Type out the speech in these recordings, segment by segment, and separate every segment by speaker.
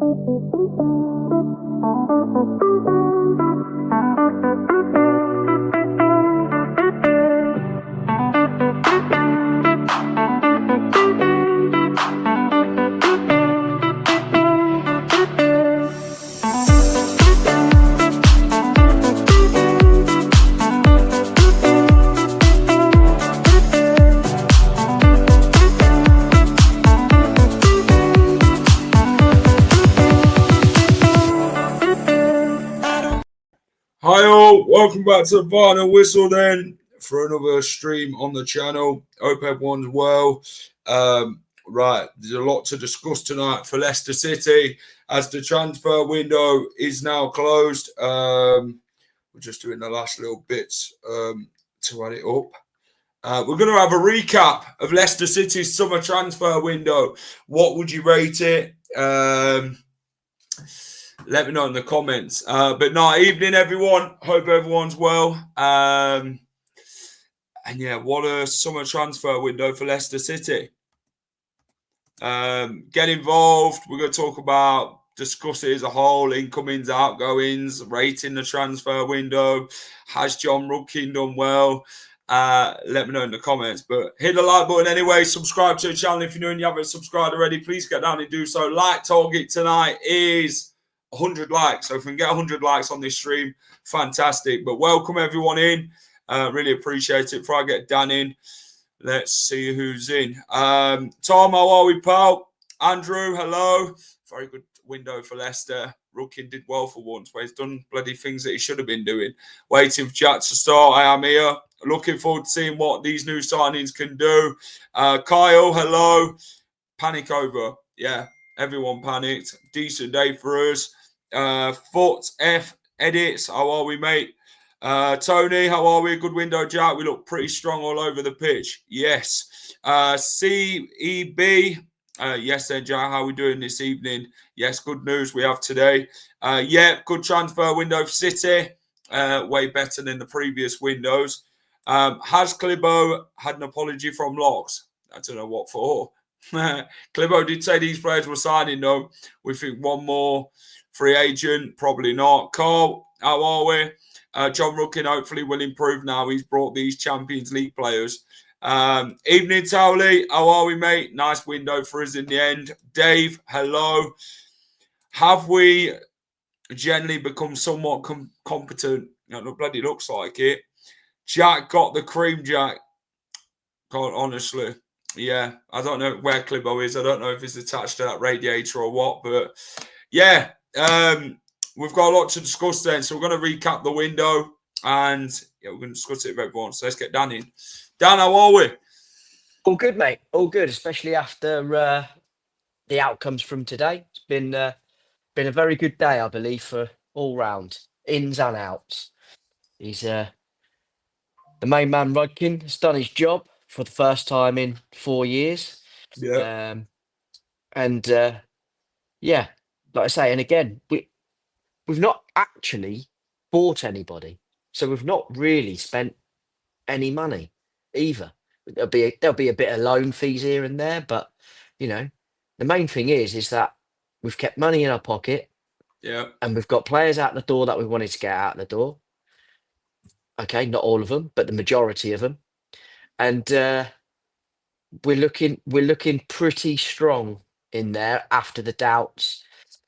Speaker 1: Hi all, welcome back to the Final Whistle then for another stream on the channel. Hope everyone's well. Right, there's a lot to discuss tonight for Leicester City as the transfer window is now closed. We're just doing the last little bits to add it up. We're going to have a recap of Leicester City's summer transfer window. What would you rate it? Let me know in the comments. But no, evening everyone. Hope everyone's well. And yeah, what a summer transfer window for Leicester City. Get involved. We're going to talk about, discuss it as a whole, incomings, outgoings, rating the transfer window. Has John Rudkin done well? Let me know in the comments. But hit the like button anyway. Subscribe to the channel if you're new and you haven't subscribed already. Please get down and do so. Like target tonight is 100 likes. So if we can get 100 likes on this stream, fantastic. But welcome everyone in. Really appreciate it. Before I get Dan in, let's see who's in. Tom, how are we, pal? Andrew, hello. Very good window for Leicester. Rudkin did well for once, but he's done bloody things that he should have been doing. Waiting for chat to start. I am here. Looking forward to seeing what these new signings can do. Kyle, hello. Panic over. Yeah, everyone panicked. Decent day for us. Foot F edits. How are we, mate? Tony, how are we? Good window, Jack. We look pretty strong all over the pitch. Yes. CEB. Yes, then, Jack. How are we doing this evening? Yes, good news we have today. Yeah, good transfer window for City. Way better than the previous windows. Has Clibo had an apology from Locks? I don't know what for. Clibo did say these players were signing, though. We think one more free agent, probably not. Carl, how are we? John Rudkin hopefully will improve now. He's brought these Champions League players. Evening, Towley. How are we, mate? Nice window for us in the end. Dave, hello. Have we generally become somewhat competent? No, bloody looks like it. Jack got the cream, Jack. God, honestly. Yeah, I don't know where Clibo is. I don't know if it's attached to that radiator or what, but yeah. We've got a lot to discuss then, so we're going to recap the window and yeah, we're going to discuss it with everyone. So let's get Dan in. Dan, how are we?
Speaker 2: All good, mate. All good, especially after the outcomes from today. It's been a very good day, I believe, for all round ins and outs. He's the main man, Rudkin, has done his job for the first time in 4 years.
Speaker 1: Yeah.
Speaker 2: Yeah, like I say, and again, we've not actually bought anybody, so we've not really spent any money either. There'll be a bit of loan fees here and there, but you know, the main thing is that we've kept money in our pocket.
Speaker 1: Yeah.
Speaker 2: And we've got players out the door that we wanted to get out the door. Okay, not all of them, but the majority of them, and we're looking pretty strong in there after the doubts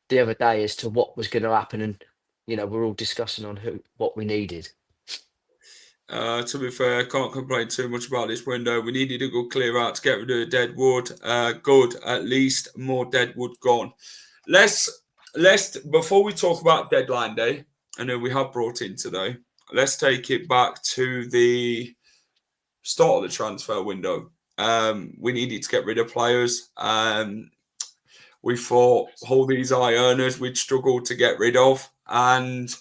Speaker 2: the other day as to what was going to happen, and we're all discussing on what we needed.
Speaker 1: To be fair, I can't complain too much about this window. We needed a good clear out to get rid of the dead wood. Good, at least more dead wood gone. Let's before we talk about deadline day, I know we have brought in today. Let's take it back to the start of the transfer window. We needed to get rid of players. We thought all these high earners we'd struggle to get rid of. And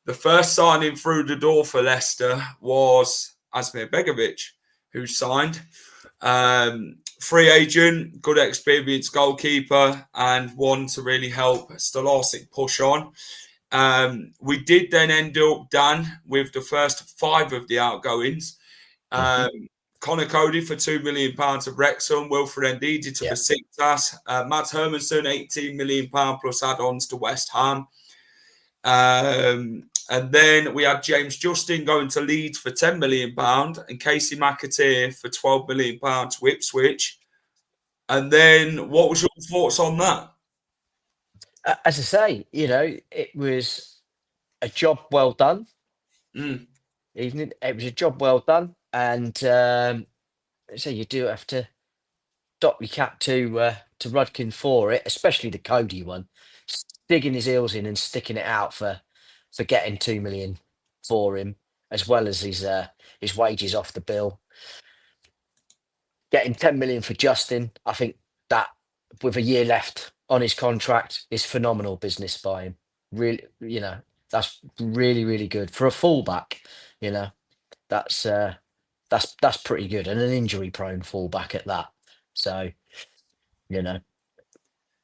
Speaker 1: the first signing through the door for Leicester was Asmir Begovic, who signed. Free agent, good experienced goalkeeper, and one to really help Stolarczyk push on. We did then end up, Dan, with the first 5 of the outgoings. Connor Cody for £2 million to Wrexham, Wilfred Ndidi to
Speaker 2: Yeah.
Speaker 1: Besiktas, Matt Hermanson, £18 million plus add-ons to West Ham. And then we had James Justin going to Leeds for £10 million and Casey McAteer for £12 million to Ipswich. And then what was your thoughts on that?
Speaker 2: As I say, it was a job well done. Evening. It was a job well done. And so you do have to dock your cap to Rudkin for it, especially the Cody one, digging his heels in and sticking it out for getting 2 million for him, as well as his wages off the bill. Getting 10 million for Justin, I think that with a year left on his contract is phenomenal business by him. Really, that's really, really good for a fullback. That's pretty good, and an injury-prone fullback at that. So,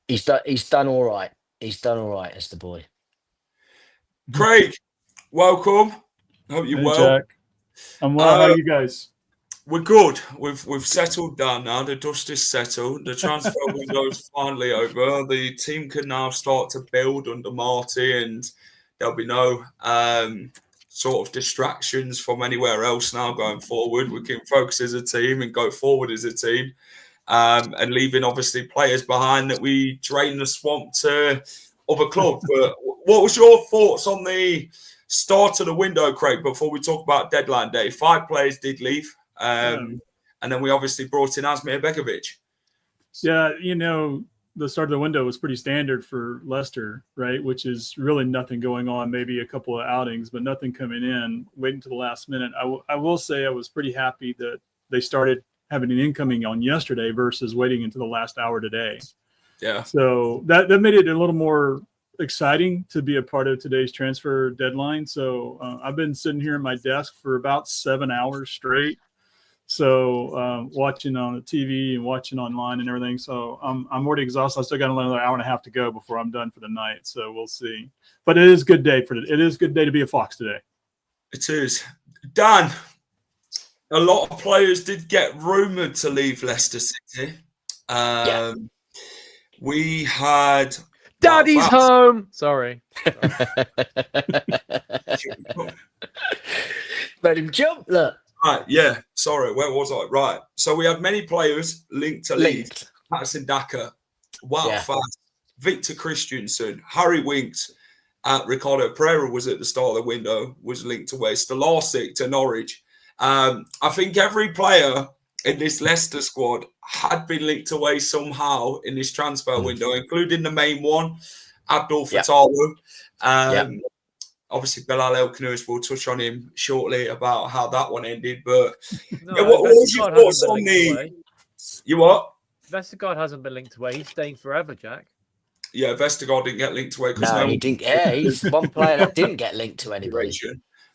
Speaker 2: he's done all right. He's done all right as the boy.
Speaker 1: Craig, welcome. Hope you're well.
Speaker 3: Jack. I'm well. How are you guys?
Speaker 1: We're good. We've settled down now. The dust is settled. The transfer window is finally over. The team can now start to build under Marty, and there'll be no sort of distractions from anywhere else now going forward. We can focus as a team and go forward as a team, and leaving obviously players behind that we drain the swamp to other clubs. But what was your thoughts on the start of the window, Craig, before we talk about deadline day? 5 players did leave. And then we obviously brought in Asmir Begovic.
Speaker 3: Yeah, the start of the window was pretty standard for Leicester, right? Which is really nothing going on, maybe a couple of outings, but nothing coming in, waiting to the last minute. I will say I was pretty happy that they started having an incoming on yesterday versus waiting until the last hour today.
Speaker 1: Yeah.
Speaker 3: So that made it a little more exciting to be a part of today's transfer deadline. So I've been sitting here at my desk for about 7 hours straight. So watching on the TV and watching online and everything. So I'm already exhausted. I still got another hour and a half to go before I'm done for the night. So we'll see. But it is a good day to be a Fox today.
Speaker 1: It is. Dan, a lot of players did get rumoured to leave Leicester City. We had
Speaker 4: Daddy's home. Sorry.
Speaker 2: Let him jump. Look.
Speaker 1: Right, yeah. Sorry, where was I? Right. So we had many players linked to Leeds. Patterson Daka, Fast, Victor Christensen, Harry Winks, Ricardo Pereira was at the start of the window, was linked to West, Larsic to Norwich. I think every player in this Leicester squad had been linked away somehow in this transfer window, including the main one, Abdul Fatawu. Obviously, Bilal El Khannouss, we'll touch on him shortly about how that one ended. But what was your thoughts on the... You what?
Speaker 4: Vestergaard hasn't been linked away. He's staying forever, Jack.
Speaker 1: Yeah, Vestergaard didn't get linked away.
Speaker 2: No, he didn't. Yeah, he's one player that didn't get linked to anybody.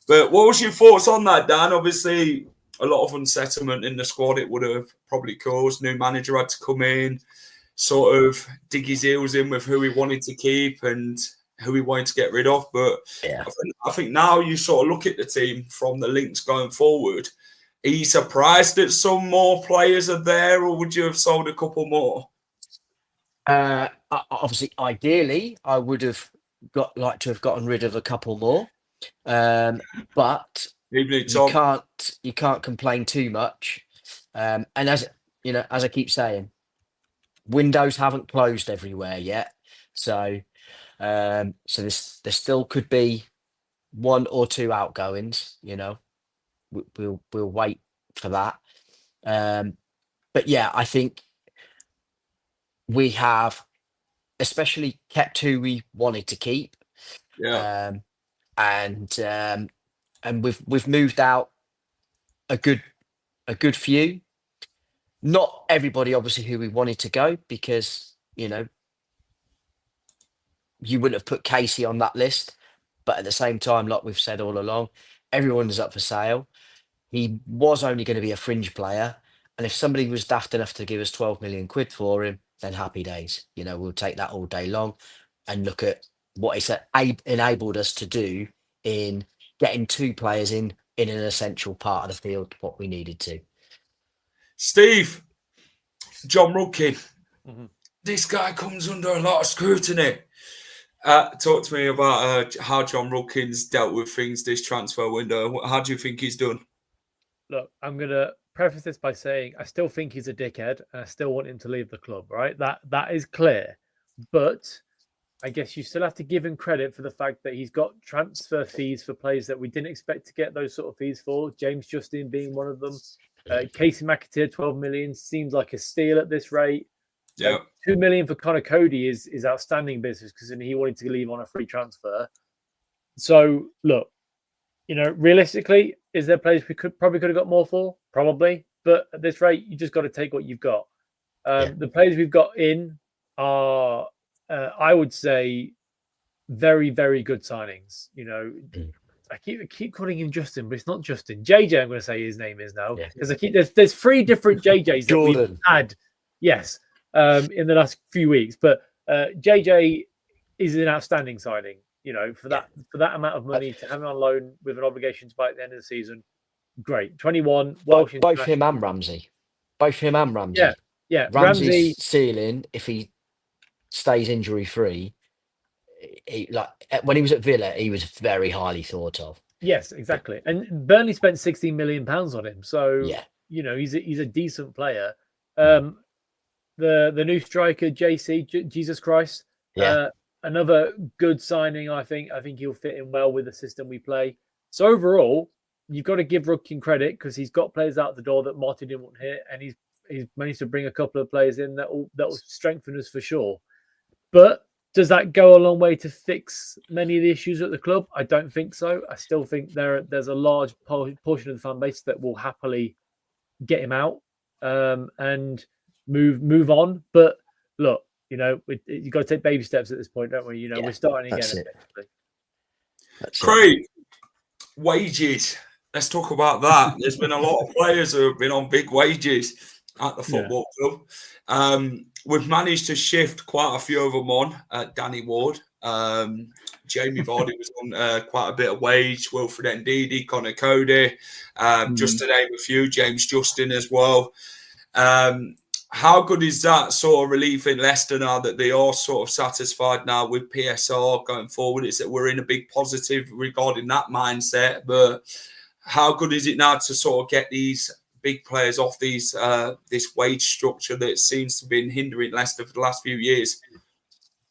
Speaker 1: But what was your thoughts on that, Dan? Obviously, a lot of unsettlement in the squad it would have probably caused. New manager had to come in, sort of dig his heels in with who he wanted to keep and who he wanted to get rid of. But I think now you sort of look at the team from the links going forward. Are you surprised that some more players are there, or would you have sold a couple more?
Speaker 2: Obviously, ideally, I would have liked to have gotten rid of a couple more. But you can't complain too much. And as I keep saying, windows haven't closed everywhere yet. So there still could be 1 or 2 outgoings. We'll wait for that. But yeah, I think we have especially kept who we wanted to keep.
Speaker 1: Yeah.
Speaker 2: And we've moved out a good few. Not everybody, obviously, who we wanted to go, because you wouldn't have put Casey on that list. But at the same time, like we've said all along, everyone is up for sale. He was only going to be a fringe player, and if somebody was daft enough to give us 12 million quid for him, then happy days. We'll take that all day long, and look at what it's enabled us to do in getting 2 players in an essential part of the field, what we needed to.
Speaker 1: Steve, John Rudkin.
Speaker 4: Mm-hmm.
Speaker 1: This guy comes under a lot of scrutiny. Talk to me about how John Rudkin's dealt with things this transfer window. How do you think he's done?
Speaker 4: Look, I'm going to preface this by saying I still think he's a dickhead and I still want him to leave the club, right? That is clear. But I guess you still have to give him credit for the fact that he's got transfer fees for players that we didn't expect to get those sort of fees for. James Justin being one of them. Casey McAteer, 12 million, seems like a steal at this rate.
Speaker 1: Yeah.
Speaker 4: 2 million for Connor Cody is outstanding business because he wanted to leave on a free transfer. So, look, realistically, is there players we could have got more for? Probably. But at this rate, you just got to take what you've got. The players we've got in are, I would say, very, very good signings. I keep calling him Justin, but it's not Justin. JJ, I'm going to say his name is now because there's 3 different JJs that we've had. Yes, in the last few weeks, but JJ is an outstanding signing. For that amount of money to have him on loan with an obligation to buy at the end of the season, great. 21.
Speaker 2: Both him and Ramsey.
Speaker 4: Yeah.
Speaker 2: Ramsey's ceiling, if he stays injury free, when he was at Villa, he was very highly thought of.
Speaker 4: Yes, exactly. And Burnley spent £16 million on him, so he's a decent player. The new striker JC, Jesus Christ, another good signing. I think he'll fit in well with the system we play. So overall, you've got to give Rudkin credit because he's got players out the door that Martin didn't want hit, and he's managed to bring a couple of players in that will strengthen us for sure. But does that go a long way to fix many of the issues at the club? I don't think so. I still think there's a large portion of the fan base that will happily get him out and move on. But look, you've got to take baby steps at this point, don't we? We're starting again.
Speaker 1: Craig, wages. Let's talk about that. There's been a lot of players who have been on big wages at the football club. We've managed to shift quite a few of them on. Danny Ward, Jamie Vardy was on quite a bit of wage. Wilfred Ndidi, Connor Cody, just to name a few. James Justin as well. How good is that sort of relief in Leicester now that they are sort of satisfied now with PSR going forward? It's that we're in a big positive regarding that mindset. But how good is it now to sort of get these big players off these this wage structure that seems to have been hindering Leicester for the last few years?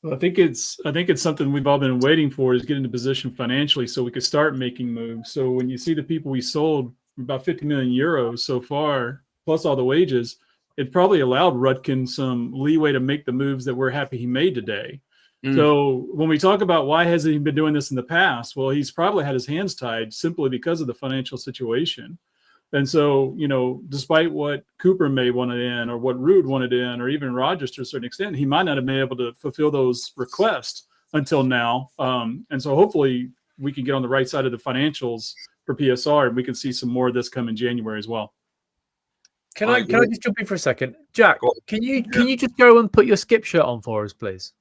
Speaker 3: Well, I think it's something we've all been waiting for, is get into position financially so we could start making moves. So when you see the people we sold, about 50 million euros so far, plus all the wages, it probably allowed Rudkin some leeway to make the moves that we're happy he made today. So when we talk about why hasn't he been doing this in the past, well, he's probably had his hands tied simply because of the financial situation. And so, despite what Cooper may wanted in, or what Rude wanted in, or even Rodgers to a certain extent, he might not have been able to fulfill those requests until now. And so hopefully we can get on the right side of the financials for PSR, and we can see some more of this come in January as well.
Speaker 4: Can I just jump in for a second? Jack, can you just go and put your skip shirt on for us, please?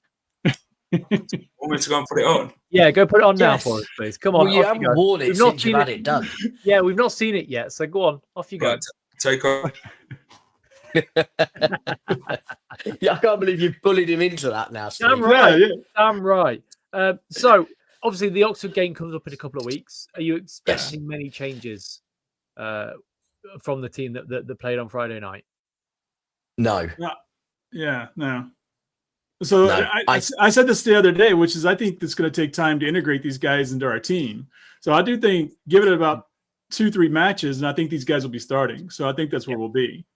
Speaker 1: Want me to go and put it on?
Speaker 4: Yeah, go put it on now for us, please. Come on.
Speaker 2: Well, you haven't worn it since you've had it done.
Speaker 4: Yeah, we've not seen it yet. So go on. Off you go.
Speaker 1: Right, take off.
Speaker 2: I can't believe you bullied him into that now, Steve.
Speaker 4: Damn right. Damn right. So, obviously, the Oxford game comes up in a couple of weeks. Are you expecting many changes from the team that played on Friday night?
Speaker 2: No.
Speaker 3: No. So
Speaker 2: No,
Speaker 3: I said this the other day, which is I think it's going to take time to integrate these guys into our team. So I do think give it about 2-3 matches, and I think these guys will be starting. So I think that's where we'll be.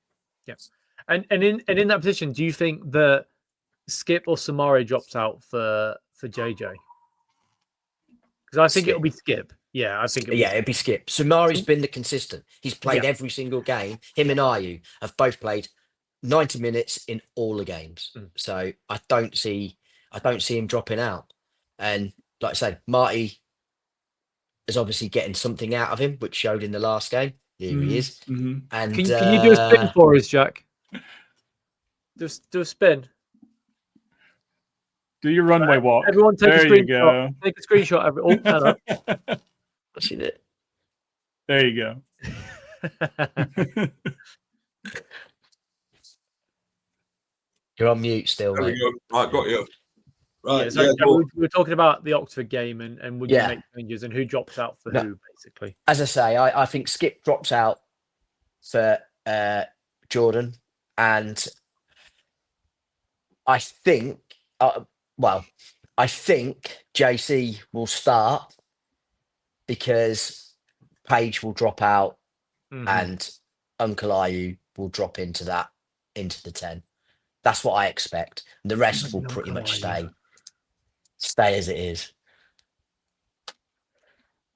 Speaker 4: Yes. And in that position, do you think that Skip or Samari drops out for JJ? Because I think it'll be Skip. Yeah, I think
Speaker 2: it'd be Skip. Samari's been the consistent. He's played every single game. Him and Ayew have both played 90 minutes in all the games. So I don't see him dropping out. And like I said, Marty is obviously getting something out of him, which showed in the last game. Here he is.
Speaker 3: Mm-hmm.
Speaker 2: And
Speaker 4: can you do a spin for us, Jack? Just do a spin.
Speaker 3: Do your runway walk.
Speaker 4: Everyone take
Speaker 3: there
Speaker 4: a screenshot.
Speaker 3: You go.
Speaker 4: Take a screenshot. Hello.
Speaker 2: What's he did?
Speaker 3: There you go.
Speaker 2: You're on mute still,
Speaker 1: There
Speaker 2: mate.
Speaker 1: we go. Right, got you. Right,
Speaker 4: Yeah, so
Speaker 1: yeah,
Speaker 4: we were talking about the Oxford game and would you make changes and who drops out for who, basically.
Speaker 2: As I say, I think Skip drops out for Jordan, and I think, I think JC will start because Page will drop out and Uncle Ayu will drop into the 10. That's what I expect. The rest will pretty much stay as it is.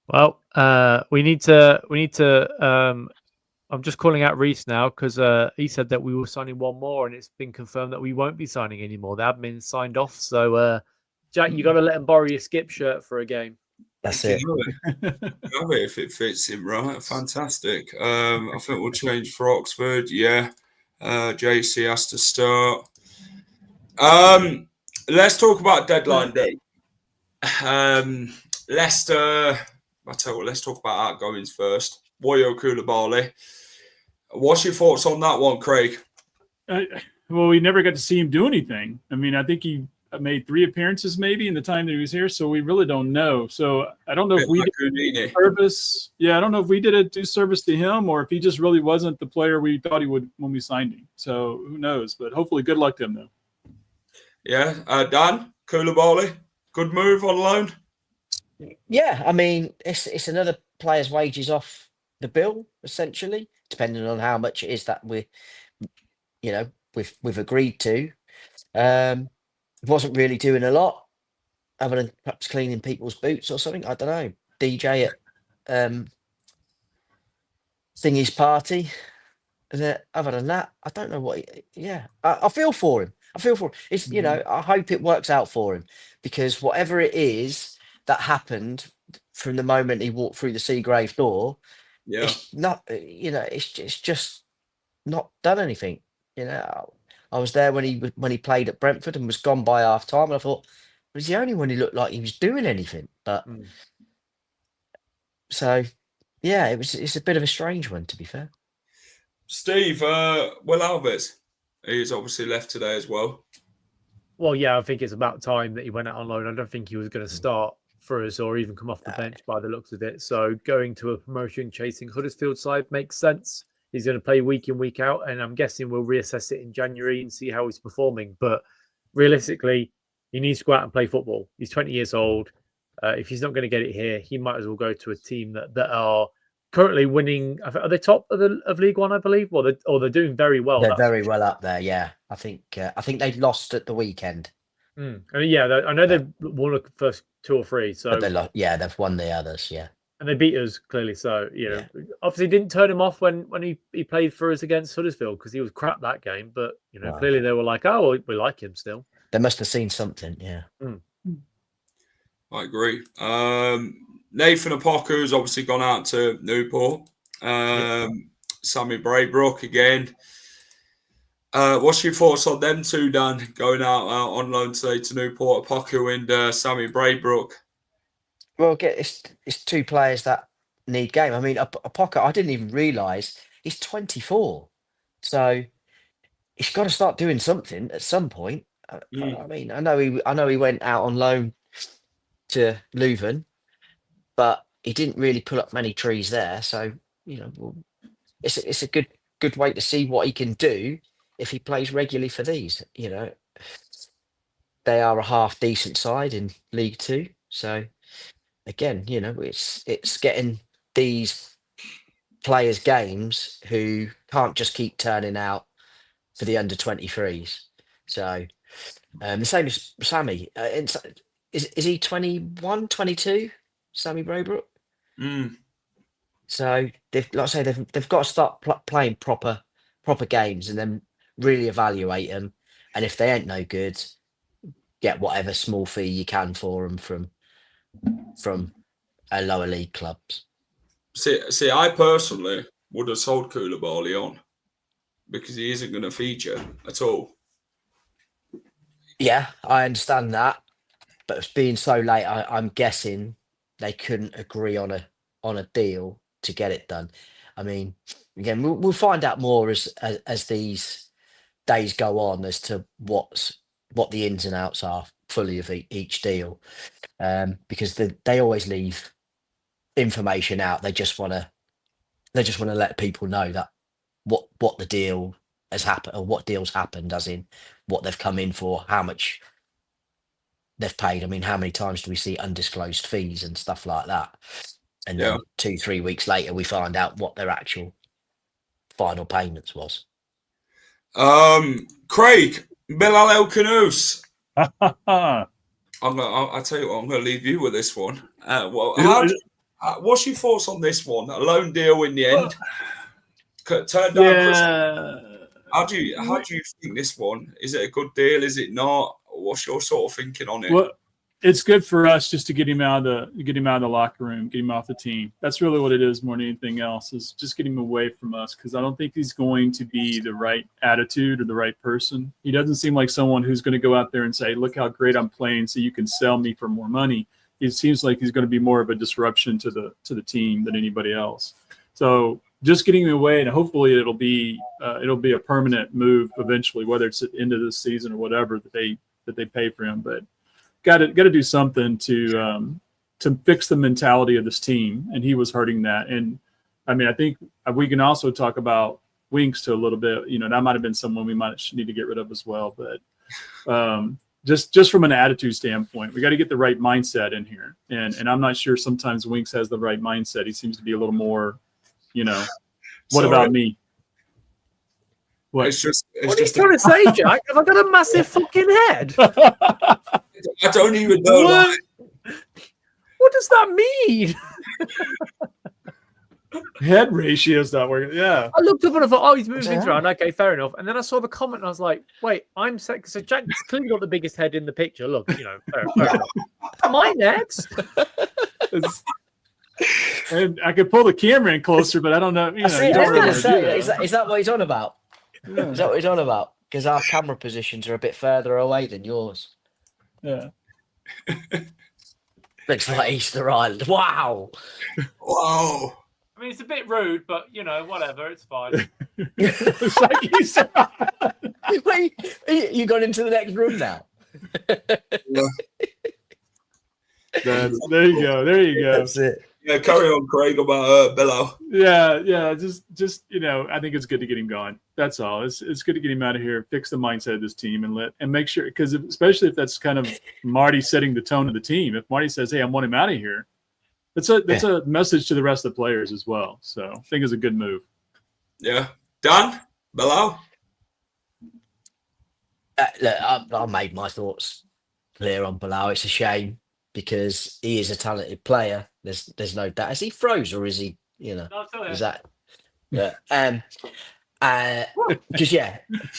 Speaker 4: Well, we need to. I'm just calling out Reese now because he said that we were signing one more, and it's been confirmed that we won't be signing anymore. The admin signed off, so Jack, you got to let him borrow your Skip shirt for a game.
Speaker 2: That's it.
Speaker 1: Have it if it fits him, right? Fantastic. I think we'll change for Oxford. Yeah, JC has to start. Let's talk about deadline day. Leicester. I tell you what, let's talk about outgoings first. Woyo Koulibaly. What's your thoughts on that one, Craig?
Speaker 3: Well, we never got to see him do anything. I mean, I think he made 3 appearances maybe in the time that he was here, so we really don't know. So I don't know if we did a service. Yeah, I don't know if we did a due service to him or if he just really wasn't the player we thought he would when we signed him. So who knows? But hopefully, good luck to him though.
Speaker 1: Yeah, Dan Koulibaly, good move on loan.
Speaker 2: Yeah, I mean, it's another player's wages off the bill, essentially, depending on how much it is that we've agreed to. Wasn't really doing a lot, other than perhaps cleaning people's boots or something. I don't know. DJ at Thingy's party. Other than that, I don't know what. I feel for him. It's I hope it works out for him because whatever it is that happened from the moment he walked through the Seagrave door, it's not. It's just not done anything. I was there when he played at Brentford and was gone by half time, and I thought it was the only one he looked like he was doing anything. But so yeah, it's a bit of a strange one, to be fair.
Speaker 1: Steve, Will Alves, he's obviously left today as well.
Speaker 4: Well, yeah, I think it's about time that he went out on loan. I don't think he was going to start for us or even come off the bench by the looks of it. So going to a promotion chasing Huddersfield side makes sense. He's going to play week in, week out, and I'm guessing we'll reassess it in January and see how he's performing. But realistically, he needs to go out and play football. He's 20 years old. If he's not going to get it here, he might as well go to a team that are currently winning. Are they top of League One, I believe? Well, they're doing very well.
Speaker 2: They're very well up there. Yeah, I think they lost at the weekend.
Speaker 4: I mean, yeah, I know they've won the first 2 or 3. So
Speaker 2: they've won the others. Yeah,
Speaker 4: and they beat us clearly. So obviously didn't turn him off when he played for us against Huddersfield because he was crap that game. But clearly they were like, oh, well, we like him still.
Speaker 2: They must have seen something. Yeah,
Speaker 1: I agree. Nathan Opoku's obviously gone out to Newport. Sammy Braybrook again. What's your thoughts on them two, Dan, going out on loan today to Newport, Opoku and Sammy Braybrook?
Speaker 2: Well, it's 2 players that need game. I mean, Opoku, I didn't even realise he's 24. So he's got to start doing something at some point. I mean, I know he went out on loan to Leuven, but he didn't really pull up many trees there. So it's a good way to see what he can do if he plays regularly for these. They are a half decent side in League Two. So again, it's getting these players games who can't just keep turning out for the under 23s. So the same as Sammy. Is he 21, 22? Sammy Braybrook? So they've got to start playing proper games and then really evaluate them. And if they ain't no good, get whatever small fee you can for them from a lower league clubs.
Speaker 1: See, I personally would have sold Koulibaly on because he isn't going to feature at all.
Speaker 2: Yeah, I understand that, but being so late, I'm guessing they couldn't agree on a deal to get it done. I mean, again, we'll find out more as these days go on as to what the ins and outs are fully of each deal, because they always leave information out. They just want to let people know that what the deal has happened, or what deals happened, as in what they've come in for, how much they've paid. I mean, how many times do we see undisclosed fees and stuff like that? And then 2-3 weeks later, we find out what their actual final payments was.
Speaker 1: Craig, Bilal El Khannouss.
Speaker 3: Yeah.
Speaker 1: I'll tell you what, I'm going to leave you with this one. What's your thoughts on this one? A loan deal in the end. Turned down. How do you think this one? Is it a good deal? Is it not? What's your sort of thinking on it?
Speaker 3: Well, it's good for us just to get him out of the locker room, get him off the team. That's really what it is more than anything else, is just get him away from us, because I don't think he's going to be the right attitude or the right person. He doesn't seem like someone who's going to go out there and say, look how great I'm playing so you can sell me for more money. It seems like he's going to be more of a disruption to the team than anybody else. So just getting him away, and hopefully it'll be a permanent move eventually, whether it's at the end of this season or whatever that they pay for him. But got to do something to fix the mentality of this team, and he was hurting that. And I mean, I think we can also talk about Winks to a little bit. You know, that might have been someone we might need to get rid of as well. But just from an attitude standpoint, we got to get the right mindset in here. And I'm not sure sometimes Winks has the right mindset. He seems to be a little more, what about me? What?
Speaker 4: What are you trying to say, Jack? Have I got a massive fucking head?
Speaker 1: I don't even know.
Speaker 4: What does that mean?
Speaker 3: Head ratio's not working. Yeah.
Speaker 4: I looked up and I thought, oh, he's moving things around. Okay, fair enough. And then I saw the comment and I was like, wait, I'm sick. So Jack's clearly got the biggest head in the picture. Look, fair enough. My next.
Speaker 3: And I could pull the camera in closer, but I don't know.
Speaker 2: Is that what he's on about? Yeah. Is that what he's on about? Because our camera positions are a bit further away than yours.
Speaker 3: Yeah.
Speaker 2: Looks like Easter Island. Wow.
Speaker 1: Whoa.
Speaker 4: I mean, it's a bit rude, but, whatever. It's fine.
Speaker 3: It's like Easter Island.
Speaker 2: Wait, you got into the next room now?
Speaker 3: There you go.
Speaker 2: That's it.
Speaker 1: Yeah, carry on, Craig, about Bilal.
Speaker 3: Yeah. Just I think it's good to get him gone. That's all. It's good to get him out of here, fix the mindset of this team, and make sure, because especially if that's kind of Marty setting the tone of the team. If Marty says, "Hey, I want him out of here," that's a message to the rest of the players as well. So I think it's a good move.
Speaker 1: Yeah, Dan, Bilal.
Speaker 2: Look, I made my thoughts clear on Bilal. It's a shame, because he is a talented player. There's no doubt. Is he froze, or is he? Is that? Yeah.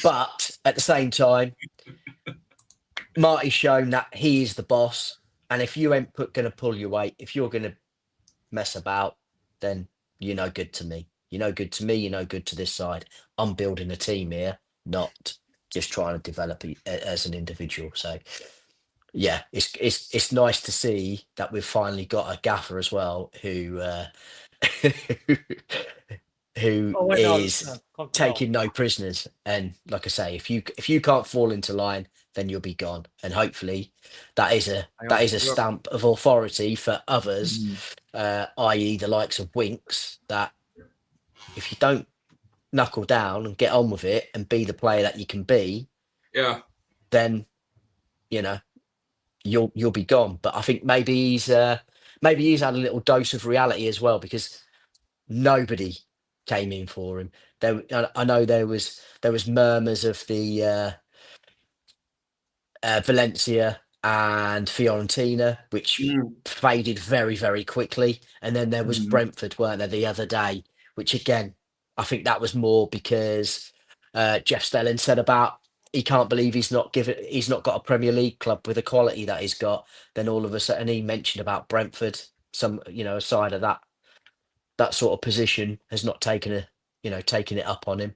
Speaker 2: But at the same time, Marty's shown that he is the boss, and if you ain't going to pull your weight, if you're going to mess about, then you're no good to me. You're no good to me. You're no good to this side. I'm building a team here, not just trying to develop as an individual. So. Yeah, it's nice to see that we've finally got a gaffer as well who is taking no prisoners. And like I say, if you can't fall into line, then you'll be gone. And hopefully that is a stamp of authority for others, i.e. the likes of Winks, that if you don't knuckle down and get on with it and be the player that you can be, then you'll be gone. But I think maybe he's had a little dose of reality as well, because nobody came in for him. I know there was murmurs of the Valencia and Fiorentina, which faded very, very quickly, and then there was Brentford, weren't there, the other day, which again, I think that was more because Jeff Stelling said about, he can't believe he's not got a Premier League club with the quality that he's got. Then all of a sudden he mentioned about Brentford, a side of that sort of position has not taken it up on him.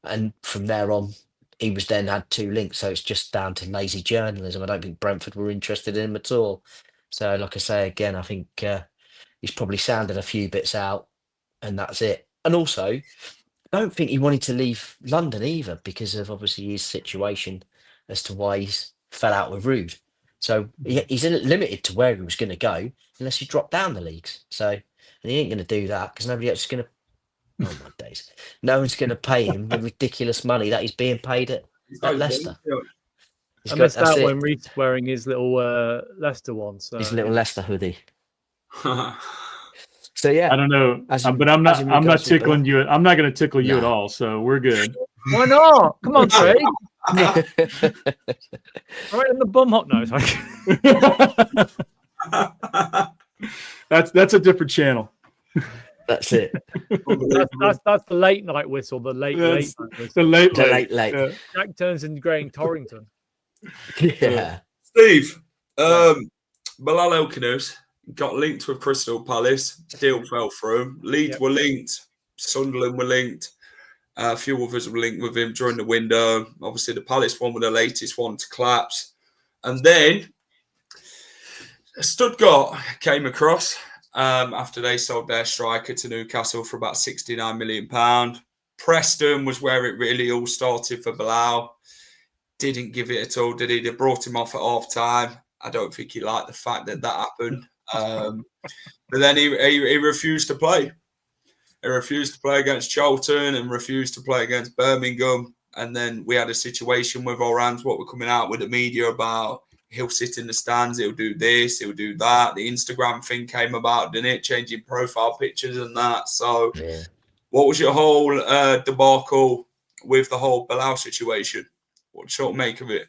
Speaker 2: And from there on, he was then had 2 links. So it's just down to lazy journalism. I don't think Brentford were interested in him at all. So like I say, again, I think he's probably sounded a few bits out, and that's it. And also, don't think he wanted to leave London either because of obviously his situation as to why he's fell out with Rude. So he's limited to where he was going to go unless he dropped down the leagues. So, and he ain't going to do that because nobody else is going to. Oh my days! No one's going to pay him the ridiculous money that he's being paid at Leicester.
Speaker 4: I missed out when Reed's wearing his little Leicester one. So
Speaker 2: his little Leicester hoodie. So yeah,
Speaker 3: I don't know, but I'm not tickling you. I'm not going to tickle you at all. So we're good.
Speaker 4: Why not? Come on, Craig. Right in the bum hot nose.
Speaker 3: That's a different channel.
Speaker 2: That's it.
Speaker 4: That's the late night whistle. The late whistle.
Speaker 3: The late.
Speaker 2: Yeah.
Speaker 4: Jack turns into Graham Torrington.
Speaker 2: Yeah.
Speaker 1: Steve, Bilal El Khannouss got linked with Crystal Palace. Deal fell through. Leeds were linked. Sunderland were linked. A few others were linked with him during the window. Obviously, the Palace one was the latest one to collapse. And then Stuttgart came across after they sold their striker to Newcastle for about £69 million. Preston was where it really all started for Bilal. Didn't give it at all, did he? They brought him off at half-time. I don't think he liked the fact that happened. But then he refused to play. He refused to play against Charlton and refused to play against Birmingham. And then we had a situation with Orange, what were coming out with the media about he'll sit in the stands, he'll do this, he'll do that. The Instagram thing came about, didn't it? Changing profile pictures and that. So what was your whole debacle with the whole Bilal situation? What sort of make of it?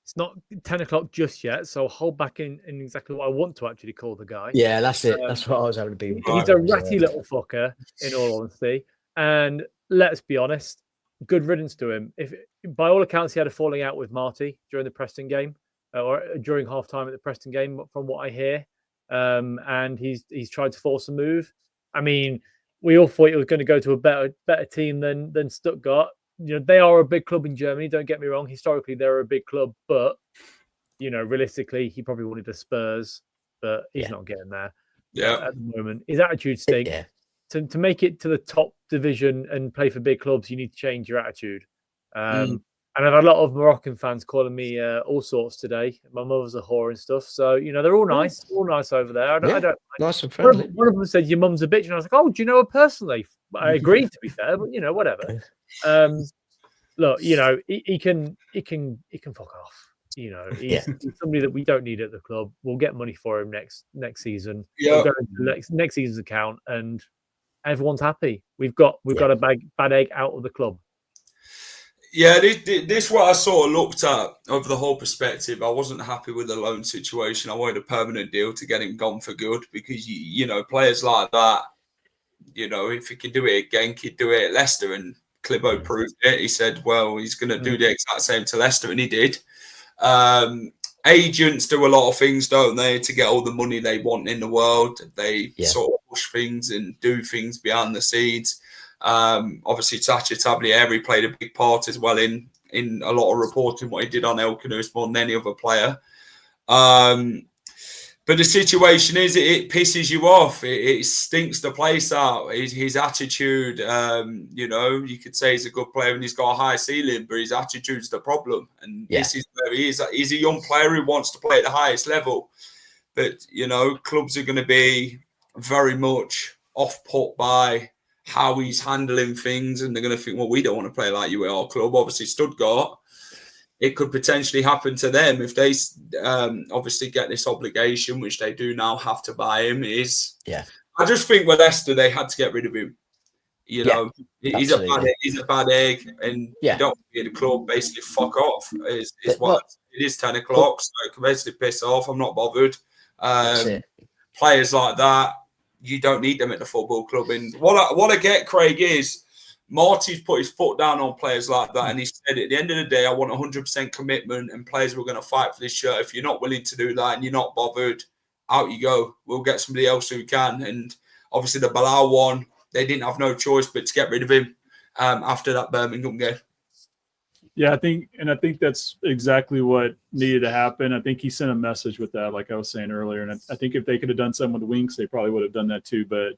Speaker 4: It's not 10 o'clock just yet, so I'll hold back in exactly what I want to actually call the guy.
Speaker 2: Yeah, that's it. That's what I was having to be.
Speaker 4: He's a ratty little fucker, in all honesty. And let's be honest, good riddance to him. If by all accounts he had a falling out with Marty during the Preston game, or during half time at the Preston game, from what I hear. And he's tried to force a move. I mean, we all thought he was going to go to a better team than Stuttgart. You know, they are a big club in Germany. Don't get me wrong. Historically, they're a big club, but you know, realistically, he probably wanted the Spurs, but he's not getting there. At the moment, his attitude stinks. To make it to the top division and play for big clubs, you need to change your attitude. And I've had a lot of Moroccan fans calling me all sorts today. My mother's a whore and stuff. So, you know, they're all nice, over there. I don't
Speaker 2: nice and friendly.
Speaker 4: One of them said, your mum's a bitch. And I was like, oh, do you know her personally? I agreed, to be fair, but, you know, whatever. Look, you know, he can fuck off. You know, he's somebody that we don't need at the club. We'll get money for him next season. We'll go into next season's account and everyone's happy. We've got a bad egg out of the club.
Speaker 1: Yeah, this what I sort of looked at over the whole perspective. I wasn't happy with the loan situation. I wanted a permanent deal to get him gone for good because, you know, players like that, you know, if he could do it again, he'd do it at Leicester. And Clibo proved it. He said, well, he's going to do the exact same to Leicester, and he did. Agents do a lot of things, don't they, to get all the money they want in the world. They sort of push things and do things behind the scenes. Obviously, Sacha Tablieri played a big part as well in a lot of reporting what he did on El Khannouss more than any other player. But the situation is, it pisses you off. It stinks the place out. His attitude, you know, you could say he's a good player and he's got a high ceiling, but his attitude's the problem. And this is where he is. He's a young player who wants to play at the highest level. But, you know, clubs are going to be very much off-put by how he's handling things. And they're going to think, well, we don't want to play like you at our club. Obviously, Stuttgart, it could potentially happen to them if they obviously get this obligation, which they do now have to buy him. I just think with Leicester, they had to get rid of him. You know, he's a bad egg, and you don't be in the club. Basically, fuck off. Is what it is. 10 o'clock, so I can basically piss off. I'm not bothered. Players like that, you don't need them at the football club. And what I get, Craig, is Marty's put his foot down on players like that, and he said, at the end of the day, I want 100% commitment, and players were going to fight for this shirt. If you're not willing to do that and you're not bothered, out you go. We'll get somebody else who can. And obviously the Bilal one, they didn't have no choice but to get rid of him after that Birmingham game.
Speaker 3: Yeah, I think that's exactly what needed to happen. I think he sent a message with that, like I was saying earlier. And I think if they could have done something with the Winks, they probably would have done that too. But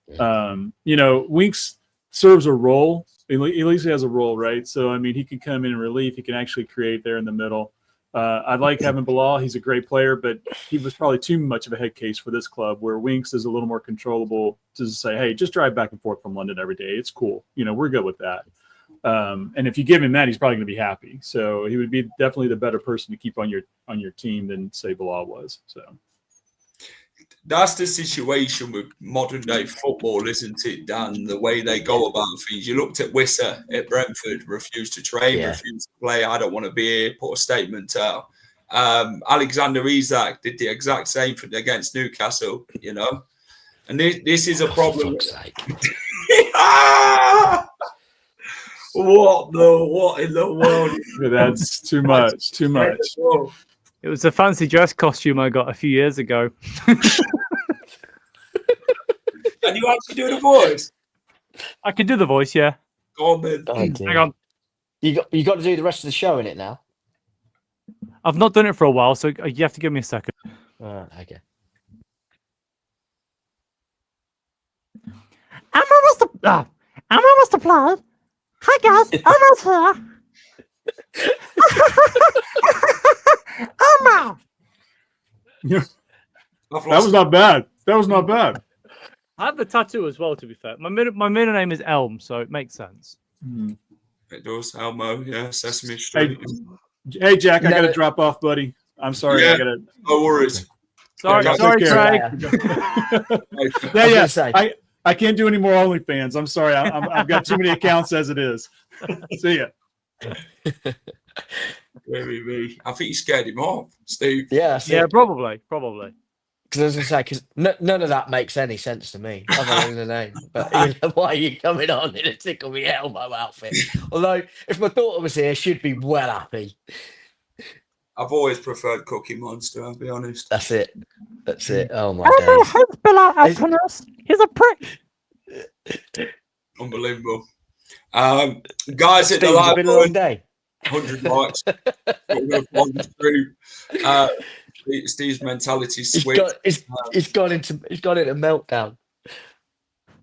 Speaker 3: Winks serves a role. At least he has a role, right? So, I mean, he can come in relief. He can actually create there in the middle. I like having Bilal. He's a great player, but he was probably too much of a head case for this club, where Winks is a little more controllable to say, hey, just drive back and forth from London every day. It's cool. We're good with that. And if you give him that, he's probably going to be happy. So he would be definitely the better person to keep on your team than, say, Bilal was. So
Speaker 1: that's the situation with modern day football, isn't it, Dan? The way they go about things. You looked at Wissa at Brentford, refused to train, refused to play. I don't want to be here, put a statement out. Alexander Isak did the exact same against Newcastle, And this is a problem. What in the world?
Speaker 3: That's too much. Too much.
Speaker 5: It was a fancy dress costume I got a few years ago.
Speaker 1: Can you actually do the voice?
Speaker 5: I can do the voice, yeah.
Speaker 1: Go on, then.
Speaker 5: Hang on.
Speaker 2: You got to do the rest of the show in it now.
Speaker 5: I've not done it for a while, so you have to give me a second.
Speaker 2: Okay.
Speaker 6: I'm almost applied. Hi guys, almost here. Oh my!
Speaker 3: That was not bad.
Speaker 5: I have the tattoo as well, to be fair. My middle name is Elm, so it makes sense.
Speaker 1: It does, Elmo, yeah, Sesame Street.
Speaker 3: Hey Jack, I got to drop off, buddy. I'm sorry.
Speaker 1: Yeah,
Speaker 3: I gotta...
Speaker 1: No worries.
Speaker 5: Sorry, Craig.
Speaker 3: Yeah. I can't do any more OnlyFans. I'm sorry. I've got too many accounts as it is. See ya.
Speaker 1: Maybe. I think you scared him off, Steve.
Speaker 2: Yeah,
Speaker 5: probably.
Speaker 2: Because I was going to say, because none of that makes any sense to me, other than the name. But why are you coming on in a Tickle Me Elmo outfit? Although, if my daughter was here, she'd be well happy.
Speaker 1: I've always preferred Cookie Monster, I'll be honest.
Speaker 2: That's it. Oh, my
Speaker 6: Oh,
Speaker 2: days.
Speaker 6: no, Bilal El Khannouss. He's a prick.
Speaker 1: Unbelievable. Guys, at the
Speaker 2: Steve's
Speaker 1: live
Speaker 2: been a long day.
Speaker 1: 100 likes. We're going to plunge through. Steve's mentality switch.
Speaker 2: He's gone into meltdown.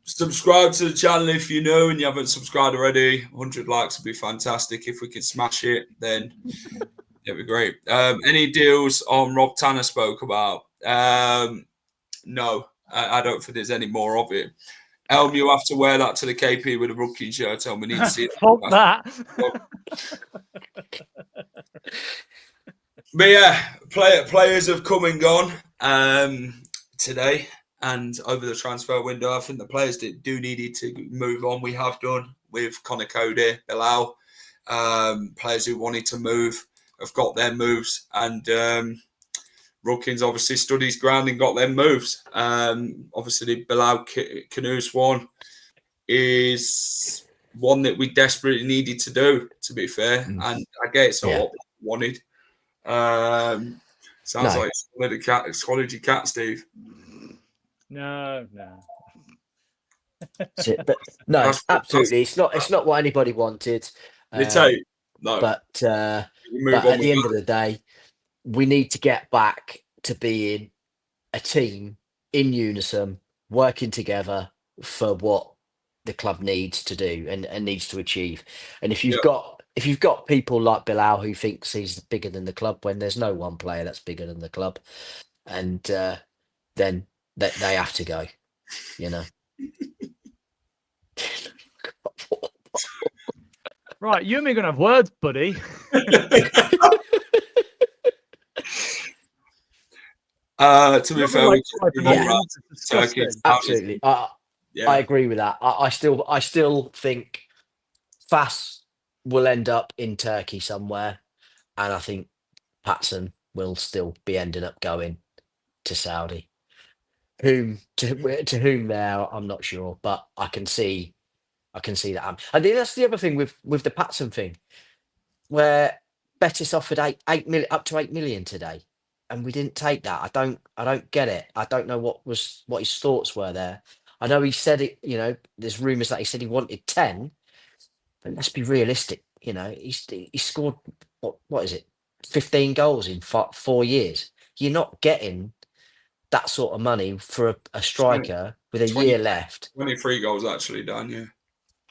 Speaker 1: Subscribe to the channel if you're new and you haven't subscribed already. 100 likes would be fantastic. If we can smash it, then it'd be great. Any deals on Rob Tanner spoke about? No, I don't think there's any more of it. Elm, you have to wear that to the KP with a Rudkin shirt on. We need to see it.
Speaker 5: Fuck that.
Speaker 1: But yeah, players have come and gone today and over the transfer window. I think the players do needed to move on. We have done with Connor Cody, Bilal. Players who wanted to move have got their moves, and Rudkin's obviously stood his ground and got their moves. Obviously, the Bilal Khannouss one is one that we desperately needed to do, to be fair. And I guess what we wanted. Sounds like swallowed your cat, Steve.
Speaker 5: No.
Speaker 2: But no, absolutely. It's not what anybody wanted.
Speaker 1: No.
Speaker 2: But at the end of the day, we need to get back to being a team in unison, working together for what the club needs to do and needs to achieve. And if you've got people like Bilal who thinks he's bigger than the club, when there's no one player that's bigger than the club, and then they have to go,
Speaker 5: Right, you and me are gonna have words, buddy.
Speaker 1: To be fair,
Speaker 2: absolutely. I agree with that. I still think Fass will end up in Turkey somewhere, and I think Patson will still be ending up going to Saudi. To whom there, I'm not sure, but I can see that. I think that's the other thing with the Patson thing, where Betis offered 8 million, up to 8 million today, and we didn't take that. I don't get it. I don't know what his thoughts were there. I know he said it. There's rumours that he said he wanted 10, but let's be realistic. He scored what is it, 15 goals in 4 years. You're not getting that sort of money for a striker with a
Speaker 1: 20
Speaker 2: year left.
Speaker 1: 23 goals actually, Dan, yeah.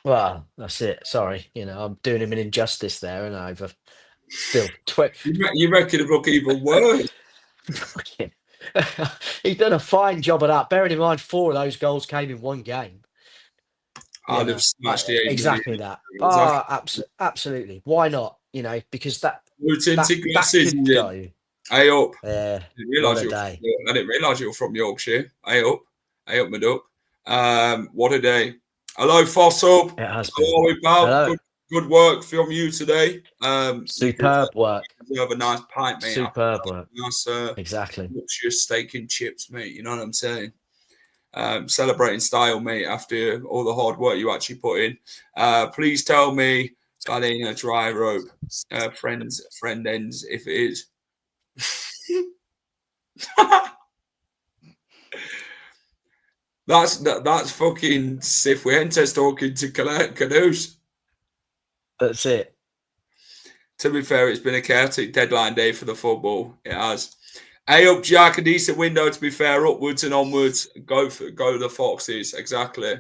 Speaker 2: Well, that's it. Sorry, I'm doing him an injustice there, and I've still
Speaker 1: You reckon it look even worse?
Speaker 2: He's done a fine job of that. Bearing in mind, 4 of those goals came in one game.
Speaker 1: I'd have smashed the 8
Speaker 2: exactly
Speaker 1: million.
Speaker 2: that. Absolutely. Why not? Because that could go.
Speaker 1: Hey up.
Speaker 2: Yeah.
Speaker 1: I didn't realise you were from Yorkshire. Hey up, my duck. What a day. Hello, Fossil.
Speaker 2: It has
Speaker 1: been. How are we, pal?
Speaker 2: Hello.
Speaker 1: Good work from you today.
Speaker 2: Superb work.
Speaker 1: You have a nice pint, mate.
Speaker 2: Superb work.
Speaker 1: Nice,
Speaker 2: exactly.
Speaker 1: Luxurious steak and chips, mate. You know what I'm saying? Celebrating style, mate, after all the hard work you actually put in. Please tell me that ain't a dry rope. Friend ends if it is. That's fucking Cifuentes talking to Khannouss.
Speaker 2: That's it.
Speaker 1: To be fair, it's been a chaotic deadline day for the football. It has. Hey up, Jack, a decent window to be fair, upwards and onwards. Go the Foxes, exactly.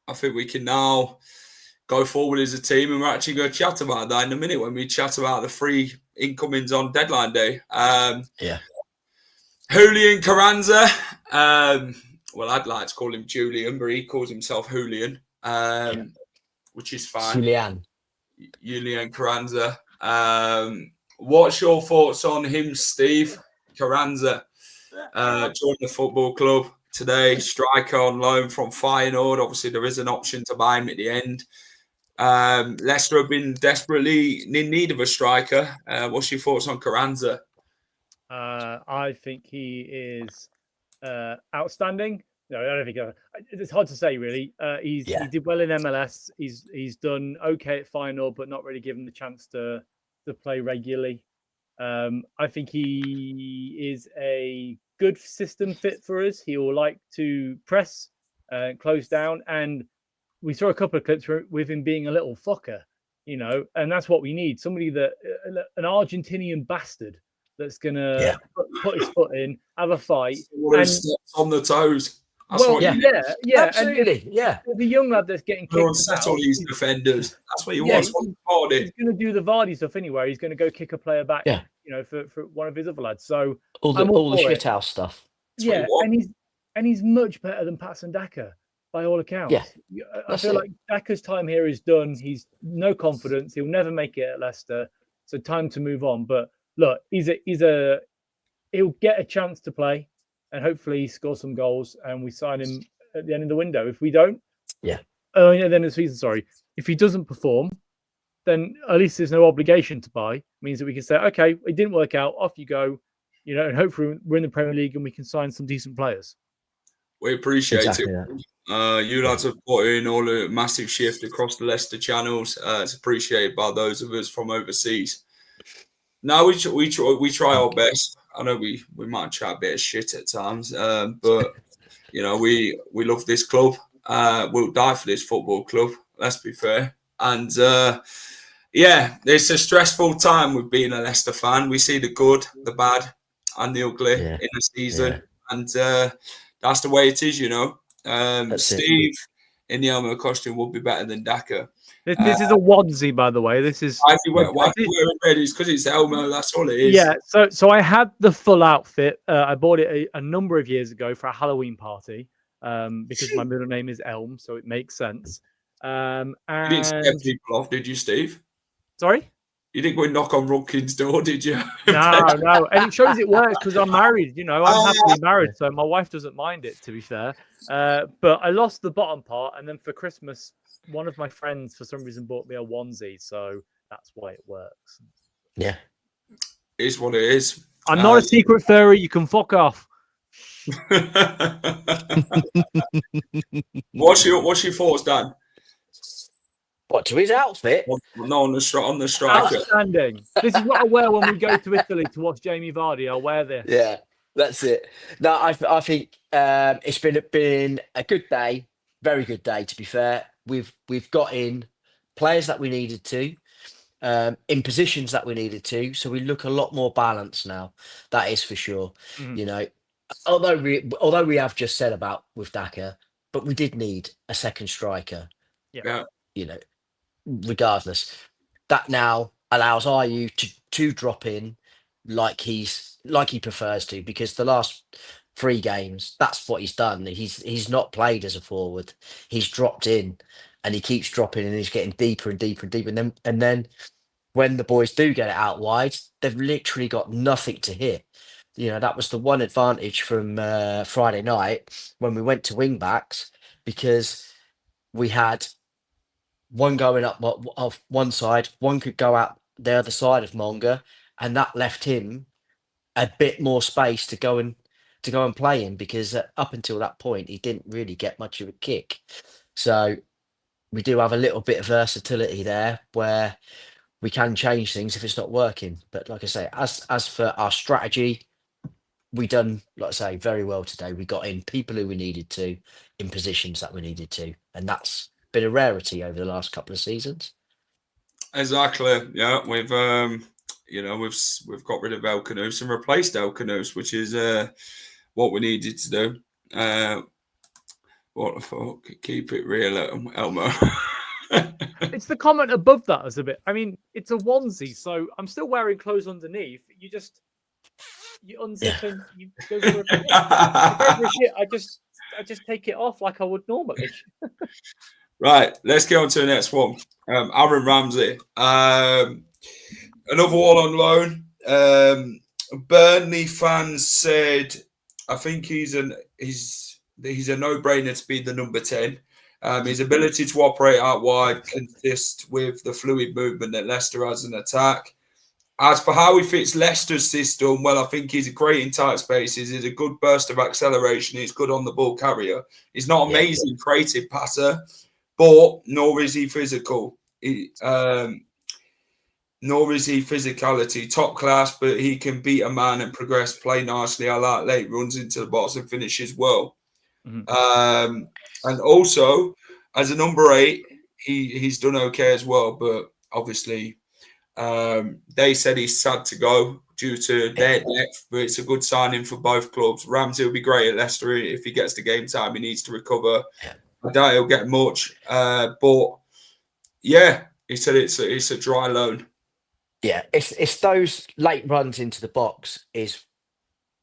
Speaker 1: I think we can now go forward as a team, and we're actually going to chat about that in a minute when we chat about the 3 incomings on deadline day. Julian Carranza. Well, I'd like to call him Julian, but he calls himself Julian, which is fine. Julian Carranza. What's your thoughts on him, Steve? Carranza joined the football club today, striker on loan from Feyenoord. Obviously, there is an option to buy him at the end. Leicester have been desperately in need of a striker. What's your thoughts on Carranza?
Speaker 4: I think he is outstanding. No, I don't think it's hard to say really. He did well in MLS. He's done okay at Feyenoord, but not really given the chance to play regularly. I think he is a good system fit for us. He will like to press, close down, and we saw a couple of clips with him being a little fucker, and that's what we need. Somebody an Argentinian bastard that's gonna put his foot in, have a fight,
Speaker 1: and on the toes.
Speaker 4: Absolutely.
Speaker 2: And
Speaker 4: the young lad that's getting kicked
Speaker 1: set all these defenders. That's what he wants.
Speaker 4: He's going to do the Vardy stuff anyway. He's going to go kick a player back, for one of his other lads. So
Speaker 2: all the shithouse stuff.
Speaker 4: And he's much better than Patson Daka by all accounts.
Speaker 2: Yeah,
Speaker 4: I feel like Daka's time here is done. He's no confidence. He'll never make it at Leicester. So time to move on. But look, he'll get a chance to play. And hopefully he scores some goals and we sign him at the end of the window. If we don't, then the season, sorry. If he doesn't perform, then at least there's no obligation to buy. It means that we can say, okay, it didn't work out, off you go, and hopefully we're in the Premier League and we can sign some decent players.
Speaker 1: We appreciate it. You lads have put in all a massive shift across the Leicester channels. It's appreciated by those of us from overseas. Now we try our best. I know we might chat a bit of shit at times, but we love this club. We'll die for this football club. Let's be fair. And it's a stressful time with being a Leicester fan. We see the good, the bad, and the ugly in the season, and that's the way it is. Steve in the Elmo costume will be better than Daka.
Speaker 5: This is a onesie, by the way. This is
Speaker 1: why you wearing red? It's because it's Elmo. That's all it is.
Speaker 5: Yeah. So I had the full outfit. I bought it a number of years ago for a Halloween party because my middle name is Elm, so it makes sense.
Speaker 1: You didn't scare people off, did you, Steve?
Speaker 5: Sorry?
Speaker 1: You didn't go and knock on Rudkin's door, did you?
Speaker 5: No. And it shows it works because I'm married. I'm happily married, so my wife doesn't mind it, to be fair. But I lost the bottom part, and then for Christmas, one of my friends, for some reason, bought me a onesie, so that's why it works.
Speaker 2: Yeah.
Speaker 1: It is what it is.
Speaker 5: I'm not a secret furry. You can fuck off.
Speaker 1: What's your thoughts, Dan?
Speaker 2: What, to his outfit?
Speaker 1: No, on the striker.
Speaker 5: Outstanding. This is what I wear when we go to Italy to watch Jamie Vardy. I'll wear this.
Speaker 2: Yeah, that's it. No, I think it's been a good day, very good day, to be fair. We've got in players that we needed to. in positions that we needed to. So we look a lot more balanced now. That is for sure.
Speaker 5: Mhm.
Speaker 2: You know, although we have just said about with Daka, but we did need a second striker.
Speaker 1: Yeah.
Speaker 2: You know, regardless, that now allows Ayew to drop in like he prefers to, because the last 3 games, that's what he's done. He's not played as a forward. He's dropped in, and he keeps dropping, and he's getting deeper and deeper and deeper. And then when the boys do get it out wide, they've literally got nothing to hit. You know, that was the one advantage from Friday night when we went to wing backs, because we had one going up off one side, one could go out the other side of Monga, and that left him a bit more space to go and play in, because up until that point he didn't really get much of a kick. So we do have a little bit of versatility there where we can change things if it's not working. But like I say, as for our strategy, we done, like I say, very well today. We got in people who we needed to, in positions that we needed to, and that's been a rarity over the last couple of seasons.
Speaker 1: Exactly. Yeah, we've we've got rid of El Khannouss and replaced El Khannouss, which is what we needed to do. What the fuck? Keep it real, Elmo.
Speaker 5: It's the comment above that is a bit. I mean, it's a onesie, so I'm still wearing clothes underneath. You unzip and you go for a shit. I just take it off like I would normally.
Speaker 1: Right, let's get on to the next one. Aaron Ramsey, another one on loan. Burnley fans said, I think he's a no-brainer to be the number 10. His ability to operate out wide consists with the fluid movement that Leicester has in attack. As for how he fits Leicester's system, well, I think he's great in tight spaces. He's a good burst of acceleration. He's good on the ball carrier. He's not amazing creative passer, but nor is he physical. Nor is he physicality. Top class, but he can beat a man and progress, play nicely. I like late runs into the box and finishes well.
Speaker 5: Mhm.
Speaker 1: And also, as a number 8, he's done okay as well. But obviously, they said he's sad to go due to their depth, but it's a good signing for both clubs. Ramsey will be great at Leicester if he gets the game time. He needs to recover. I doubt he'll get much, but yeah, he said it's a dry loan.
Speaker 2: Yeah, it's those late runs into the box is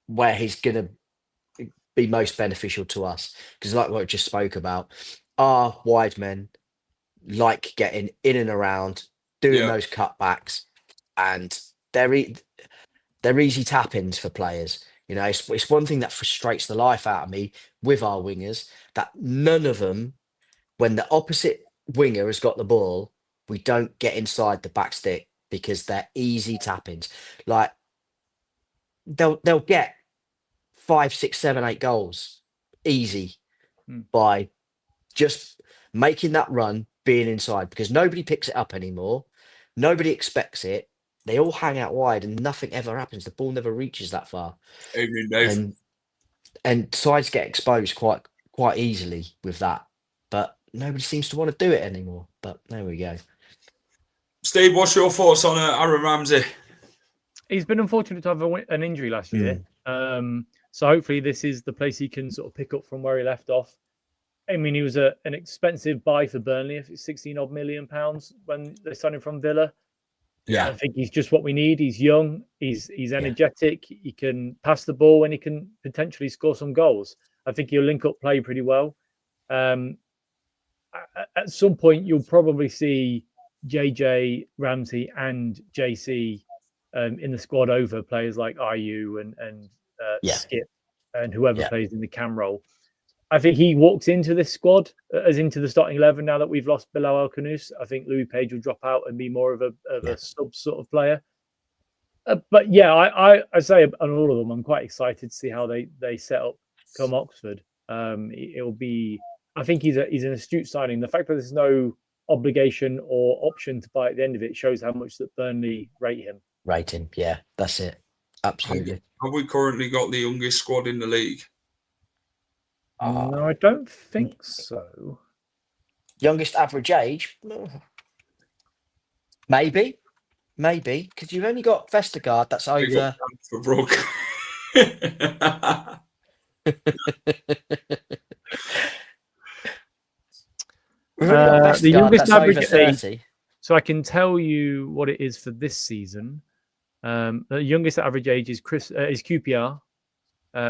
Speaker 2: where he's going to be most beneficial to us, because like what I just spoke about, our wide men like getting in and around, doing those cutbacks, and they're easy tap-ins for players. You know, it's one thing that frustrates the life out of me with our wingers, that none of them, when the opposite winger has got the ball, we don't get inside the back stick, because they're easy tap-ins. Like they'll get 5, 6, 7, 8 goals easy by just making that run, being inside, because nobody picks it up anymore. Nobody expects it. They all hang out wide and nothing ever happens. The ball never reaches that far. And sides get exposed quite easily with that. But nobody seems to want to do it anymore. But there we go.
Speaker 1: Steve, what's your thoughts on Aaron Ramsey?
Speaker 5: He's been unfortunate to have an injury last year. So hopefully this is the place he can sort of pick up from where he left off. I mean, he was an expensive buy for Burnley, if it's 16-odd million pounds when they signed him from Villa.
Speaker 2: Yeah,
Speaker 5: I think he's just what we need. He's young, he's energetic, he can pass the ball, and he can potentially score some goals. I think he'll link up play pretty well. At some point, you'll probably see JJ, Ramsey, and JC in the squad over players like Ayew and Skip and whoever plays in the cam role. I think he walks into this squad as into the starting 11 now that we've lost Bilal El Khannouss. I think Louis Page will drop out and be more of a sub sort of player. But yeah, I say on all of them, I'm quite excited to see how they set up come Oxford. It'll be. I think he's an astute signing. The fact that there's no obligation or option to buy at the end of it shows how much that Burnley rate him.
Speaker 2: Rate him, yeah, that's it. Absolutely.
Speaker 1: Have we currently got the youngest squad in the league?
Speaker 5: No, I don't think so.
Speaker 2: Youngest average age? Maybe. maybe, because you've only got Vestergaard. That's
Speaker 1: We got
Speaker 2: over.
Speaker 1: for Brook.
Speaker 2: We've only got
Speaker 5: The
Speaker 2: Vestergaard.
Speaker 5: youngest
Speaker 2: That's over
Speaker 5: average age.
Speaker 2: 30.
Speaker 5: So I can tell you what it is for this season. The youngest average age is QPR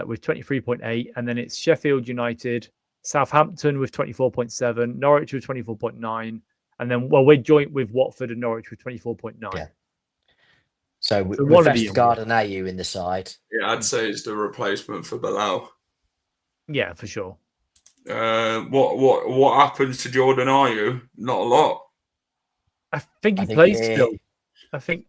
Speaker 5: with 23.8, and then it's Sheffield United, Southampton with 24.7, Norwich with 24.9, and then we're joint with Watford and Norwich with 24.9.
Speaker 2: Yeah. So with
Speaker 5: one of the
Speaker 2: Vestergaard and AU in the side.
Speaker 1: Yeah, I'd say it's the replacement for Bilal.
Speaker 5: Yeah, for sure.
Speaker 1: What happens to Jordan Ayew? Not a lot.
Speaker 5: I think he plays still. I think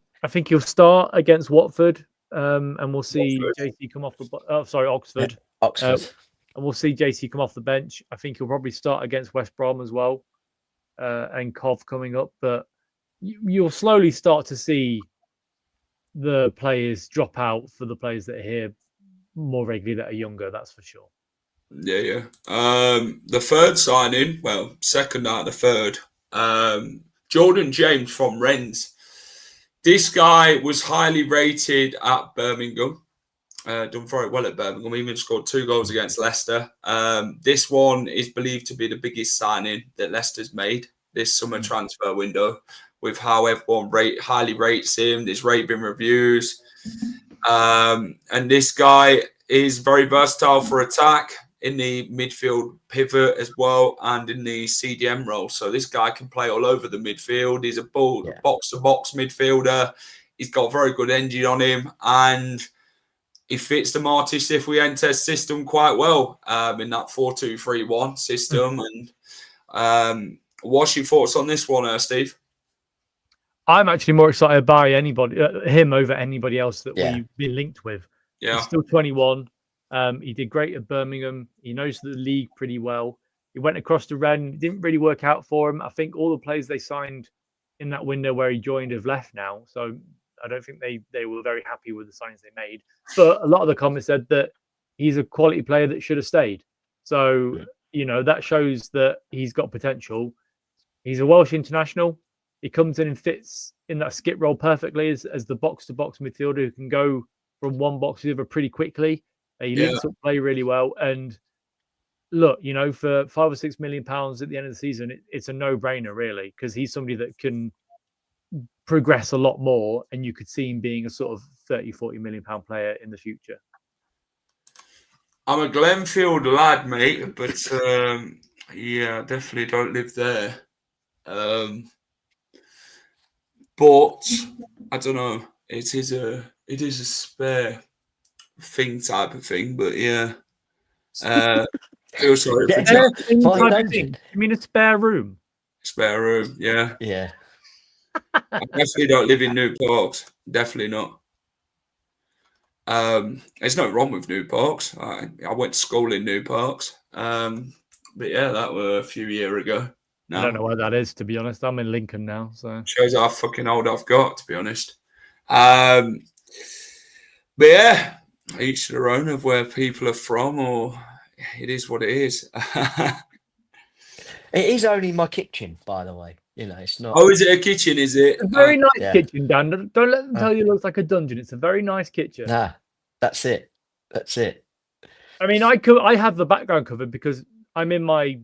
Speaker 5: he'll start against Watford, and we'll see JC come off the. Oxford.
Speaker 2: Yeah, Oxford.
Speaker 5: And we'll see JC come off the bench. I think he'll probably start against West Brom as well, and Cov coming up. But you'll slowly start to see the players drop out for the players that are here more regularly that are younger. That's for sure.
Speaker 1: Yeah. The third signing, well, second out of the third, Jordan James from Rennes. This guy was highly rated at Birmingham. Done very well at Birmingham. Even scored 2 goals against Leicester. This one is believed to be the biggest signing that Leicester's made this summer transfer window, with how everyone highly rates him. There's raving reviews. And this guy is very versatile for attack in the midfield pivot as well, and in the CDM role. So this guy can play all over the midfield. He's a box-to-box midfielder. He's got a very good engine on him, and he fits the Marty Cifuentes system quite well in that 4-2-3-1 system. And what's your thoughts on this one, Steve?
Speaker 5: I'm actually more excited by him over anybody else that we've been linked with.
Speaker 1: Yeah.
Speaker 5: He's still 21. He did great at Birmingham. He knows the league pretty well. He went across to Rennes. It didn't really work out for him. I think all the players they signed in that window where he joined have left now. So I don't think they were very happy with the signings they made. But a lot of the comments said that he's a quality player that should have stayed. So, that shows that he's got potential. He's a Welsh international. He comes in and fits in that skip role perfectly as the box-to-box midfielder who can go from one box to the other pretty quickly. He links up play really well. And look, for £5 or £6 million at the end of the season, it's a no-brainer, really, because he's somebody that can progress a lot more, and you could see him being a sort of 30, £40 million player in the future.
Speaker 1: I'm a Glenfield lad, mate, but definitely don't live there. But I don't know. It is a spare thing type of thing, but yeah. Feel sorry for Jack.
Speaker 5: You mean a spare room?
Speaker 1: Spare room, yeah.
Speaker 2: Yeah.
Speaker 1: I definitely don't live in New Parks. Definitely not. There's no wrong with New Parks. I went to school in New Parks. But yeah, that was a few years ago. No.
Speaker 5: I don't know where that is, to be honest. I'm in Lincoln now, so
Speaker 1: shows how fucking old I've got, to be honest. But yeah, each to their own of where people are from, or it is what it is.
Speaker 2: It is only my kitchen, by the way. It's not.
Speaker 1: Oh, is it a kitchen? Is it
Speaker 5: a very nice kitchen, Dan? Don't let them tell you it looks like a dungeon. It's a very nice kitchen.
Speaker 2: Nah, that's it.
Speaker 5: I mean, I have the background covered because I'm in my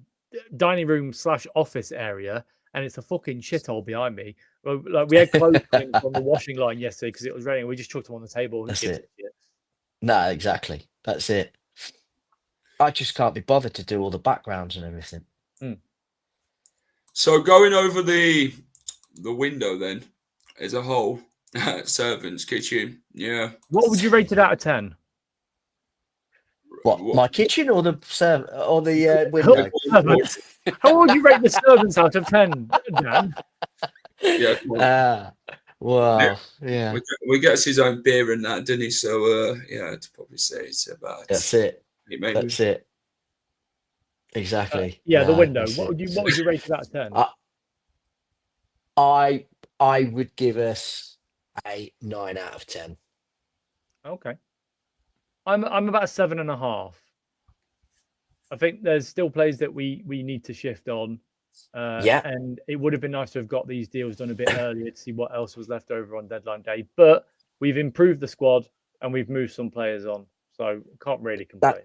Speaker 5: dining room / office area, and it's a fucking shithole behind me. Like, we had clothes on the washing line yesterday because it was raining. We just chucked them on the table.
Speaker 2: That's it. No, exactly. That's it. I just can't be bothered to do all the backgrounds and everything.
Speaker 1: So going over the window then, as a whole, servants' kitchen, yeah.
Speaker 5: What would you rate it out of 10?
Speaker 2: What, my kitchen or the window?
Speaker 5: How would you rate the servants out of 10, Dan?
Speaker 1: Yeah.
Speaker 2: Wow. Yeah.
Speaker 1: We gets his own beer and that, didn't he? So I'd probably say it's about.
Speaker 2: That's it. That's it. Exactly.
Speaker 5: The window. What would you rate it out of 10?
Speaker 2: I would give us a 9 out of 10.
Speaker 5: Okay. I'm about a 7.5. I think there's still plays that we need to shift on. And it would have been nice to have got these deals done a bit earlier to see what else was left over on deadline day. But we've improved the squad and we've moved some players on, so can't really complain.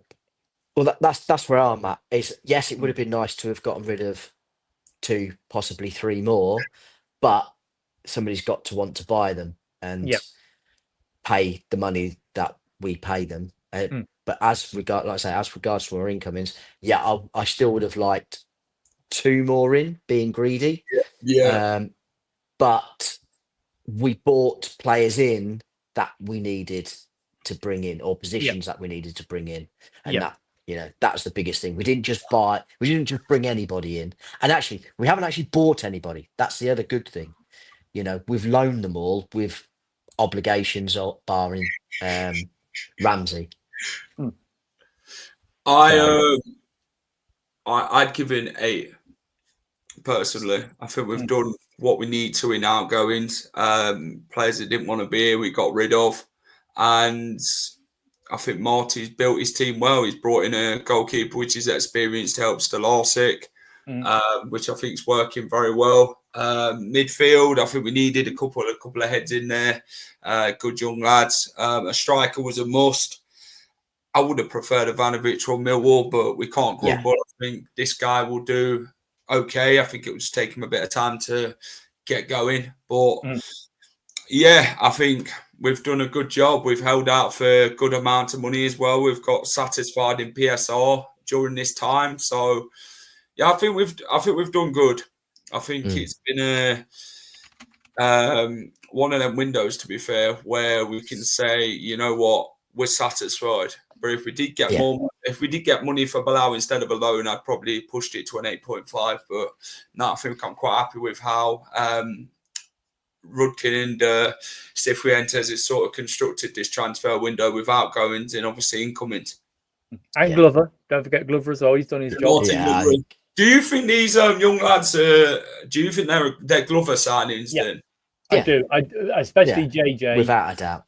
Speaker 2: That's where I'm at. Yes, it would have been nice to have gotten rid of 2, possibly 3 more, but somebody's got to want to buy them and pay the money that we pay them. But as regards to our incomings, I still would have liked 2 more in, being greedy. But we bought players in that we needed to bring in, or positions that we needed to bring in, and that's the biggest thing. We didn't just bring anybody in, and actually we haven't actually bought anybody. That's the other good thing. We've loaned them all with obligations, or barring Ramsey.
Speaker 1: I'd give it an 8 personally. I think we've done what we need to in outgoings. Players that didn't want to be here, we got rid of, and I think Marty's built his team well. He's brought in a goalkeeper which is experienced, helps Stalasic, which I think is working very well. Midfield, I think we needed a couple of heads in there, good young lads. A striker was a must. I would have preferred Ivanovic or Millwall, but we can't grumble. I think this guy will do okay. I think it will just take him a bit of time to get going. But I think we've done a good job. We've held out for a good amount of money as well. We've got satisfied in PSR during this time. So I think we've done good. I think it's been one of them windows, to be fair, where we can say, you know what, we're satisfied. But if we did get money for Bilal instead of a loan, I'd probably pushed it to an 8.5. But no, I think I'm quite happy with how Rudkin and Cifuentes has sort of constructed this transfer window with outgoings and obviously incomings.
Speaker 5: And Glover, don't forget Glover as well. He's done his job.
Speaker 1: Do you think these young lads? Do you think they're Glover signings? Then
Speaker 5: I do. Especially JJ,
Speaker 2: without a doubt.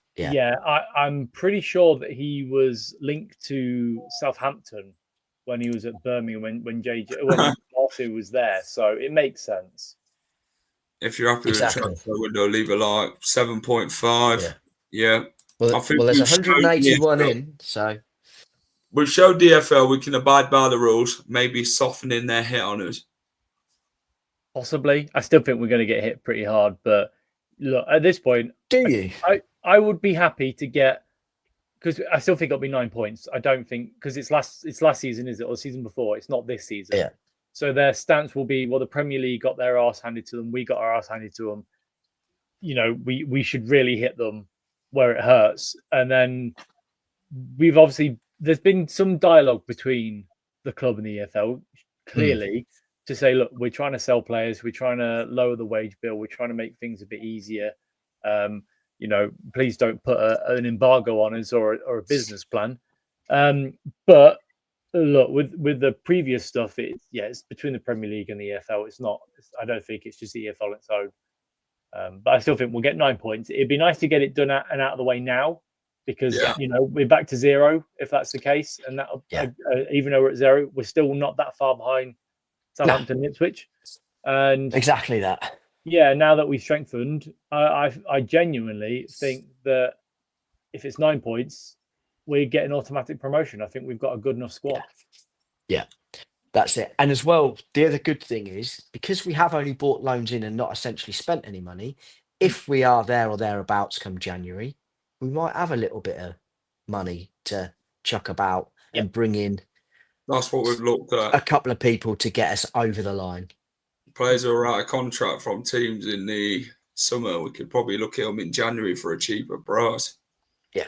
Speaker 5: I'm pretty sure that he was linked to Southampton when he was at Birmingham when Marty was there. So it makes sense.
Speaker 1: If you're happy with the transfer window, leave it like 7.5. Yeah.
Speaker 2: Well, there's 181 in, so
Speaker 1: we've showed DFL we can abide by the rules, maybe softening their hit on us.
Speaker 5: Possibly. I still think we're going to get hit pretty hard, but look, at this point, I would be happy to get, because I still think it'll be 9 points. I don't think, because it's last season, is it, or the season before? It's not this season.
Speaker 2: Yeah.
Speaker 5: So their stance will be, well, the Premier League got their arse handed to them. We got our arse handed to them. We should really hit them where it hurts. And then there's been some dialogue between the club and the EFL, clearly, to say, look, we're trying to sell players. We're trying to lower the wage bill. We're trying to make things a bit easier. Please don't put an embargo on us or a business plan. But look, with the previous stuff, it's between the Premier League and the EFL. I don't think it's just the EFL on its own. But I still think we'll get 9 points. It'd be nice to get it done and out of the way now, because we're back to 0 if that's the case. And that even though we're at 0, we're still not that far behind Southampton and Ipswich. And
Speaker 2: exactly that.
Speaker 5: Yeah, now that we've strengthened, I genuinely think that if it's 9 points, we get an automatic promotion. I think we've got a good enough squad.
Speaker 2: Yeah, that's it. And as well, the other good thing is, because we have only bought loans in and not essentially spent any money, if we are there or thereabouts come January, we might have a little bit of money to chuck about and bring in.
Speaker 1: That's what we've looked at.
Speaker 2: A couple of people to get us over the line.
Speaker 1: Players who are out of contract from teams in the summer, we could probably look at them in January for a cheaper price.
Speaker 5: Yeah,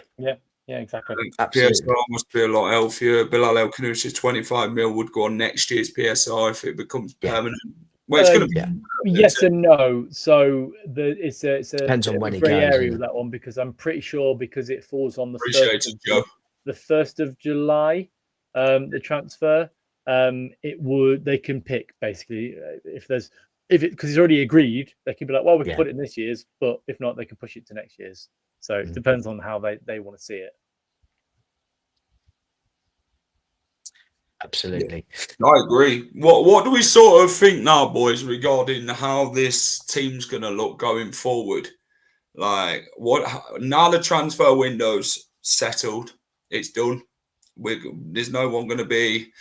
Speaker 5: exactly.
Speaker 1: PSR must be a lot healthier. Bilal El Khannouss 25 mil would go on next year's PSR if it becomes permanent. Well, it's going to be
Speaker 5: yes and no. So it's a
Speaker 2: depends on when he
Speaker 5: grey
Speaker 2: goes,
Speaker 5: area with that one, because I'm pretty sure because it falls on the
Speaker 1: the
Speaker 5: 1st of July, the transfer. They can pick basically because it's already agreed, they can be like, well, we can put it in this year's, but if not, they can push it to next year's. So it depends on how they want to see it.
Speaker 2: Absolutely.
Speaker 1: I agree. What do we sort of think now, boys, regarding how this team's going to look going forward? Like, now the transfer window's settled, it's done. There's no one going to be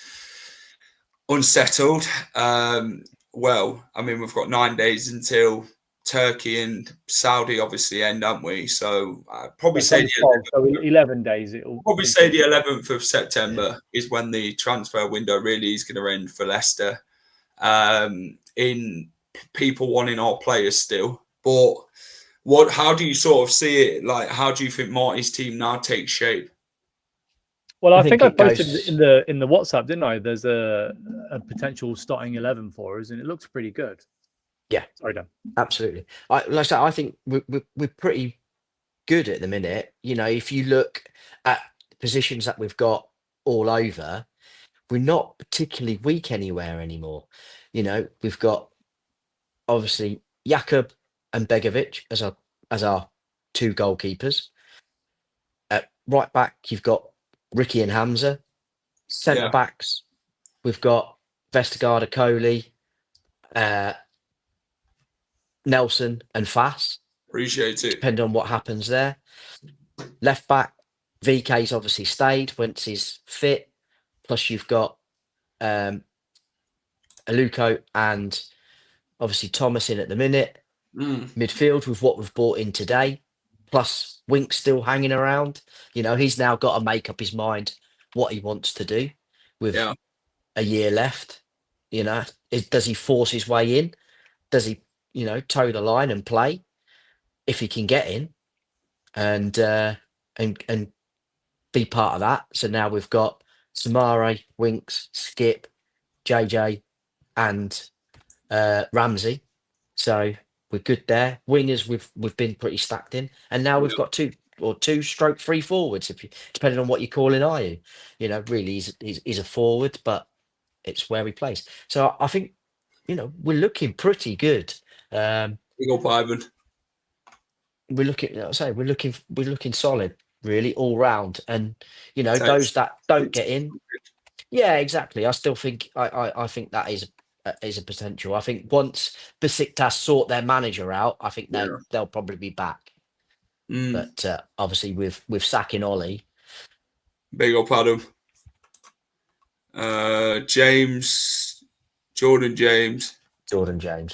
Speaker 1: unsettled. Well, I mean, we've got 9 days until Turkey and Saudi obviously end, haven't we? So I'd probably say
Speaker 4: 11 days. It'll
Speaker 1: probably say the 11th of September is when the transfer window really is going to end for Leicester. In people wanting our players still, but how do you sort of see it? Like, how do you think Marty's team now takes shape?
Speaker 4: Well, I think I posted in the WhatsApp, didn't I? There's a potential starting 11 for us, and it looks pretty good.
Speaker 2: Yeah,
Speaker 4: sorry, Dan.
Speaker 2: Absolutely. Like I said, I think we're pretty good at the minute. You know, if you look at positions that we've got all over, we're not particularly weak anywhere anymore. You know, we've got obviously Jakub and Begovic as our two goalkeepers. At right back, you've got Ricky and Hamza. Centre backs, we've got Vestergaard, Coley, Nelson and Fass.
Speaker 1: Appreciate it.
Speaker 2: Depending on what happens there. Left back, VK's obviously stayed once he's fit. Plus you've got Aluko and obviously Thomas in at the minute. Midfield with what we've brought in today. Plus Wink's still hanging around. You know, he's now got to make up his mind what he wants to do with a year left. You know, does he force his way in? Does he, you know, toe the line and play if he can get in and be part of that? So now we've got Samare, Winks, Skip, JJ, and Ramsey. So we're good there. Wingers we've been pretty stacked in, and now we've got two stroke three forwards. If you, depending on what you're calling, are you? You know, really he's a forward, but it's where he plays. So I think, you know, we're looking pretty good.
Speaker 1: Big up, Ivan.
Speaker 2: We're looking solid, really, all round. And you know, those that don't get in, yeah, exactly. I still think I think that is a potential. I think once Besiktas sort their manager out, I think they'll probably be back. But obviously with sacking Ollie,
Speaker 1: big up, Adam. Jordan James,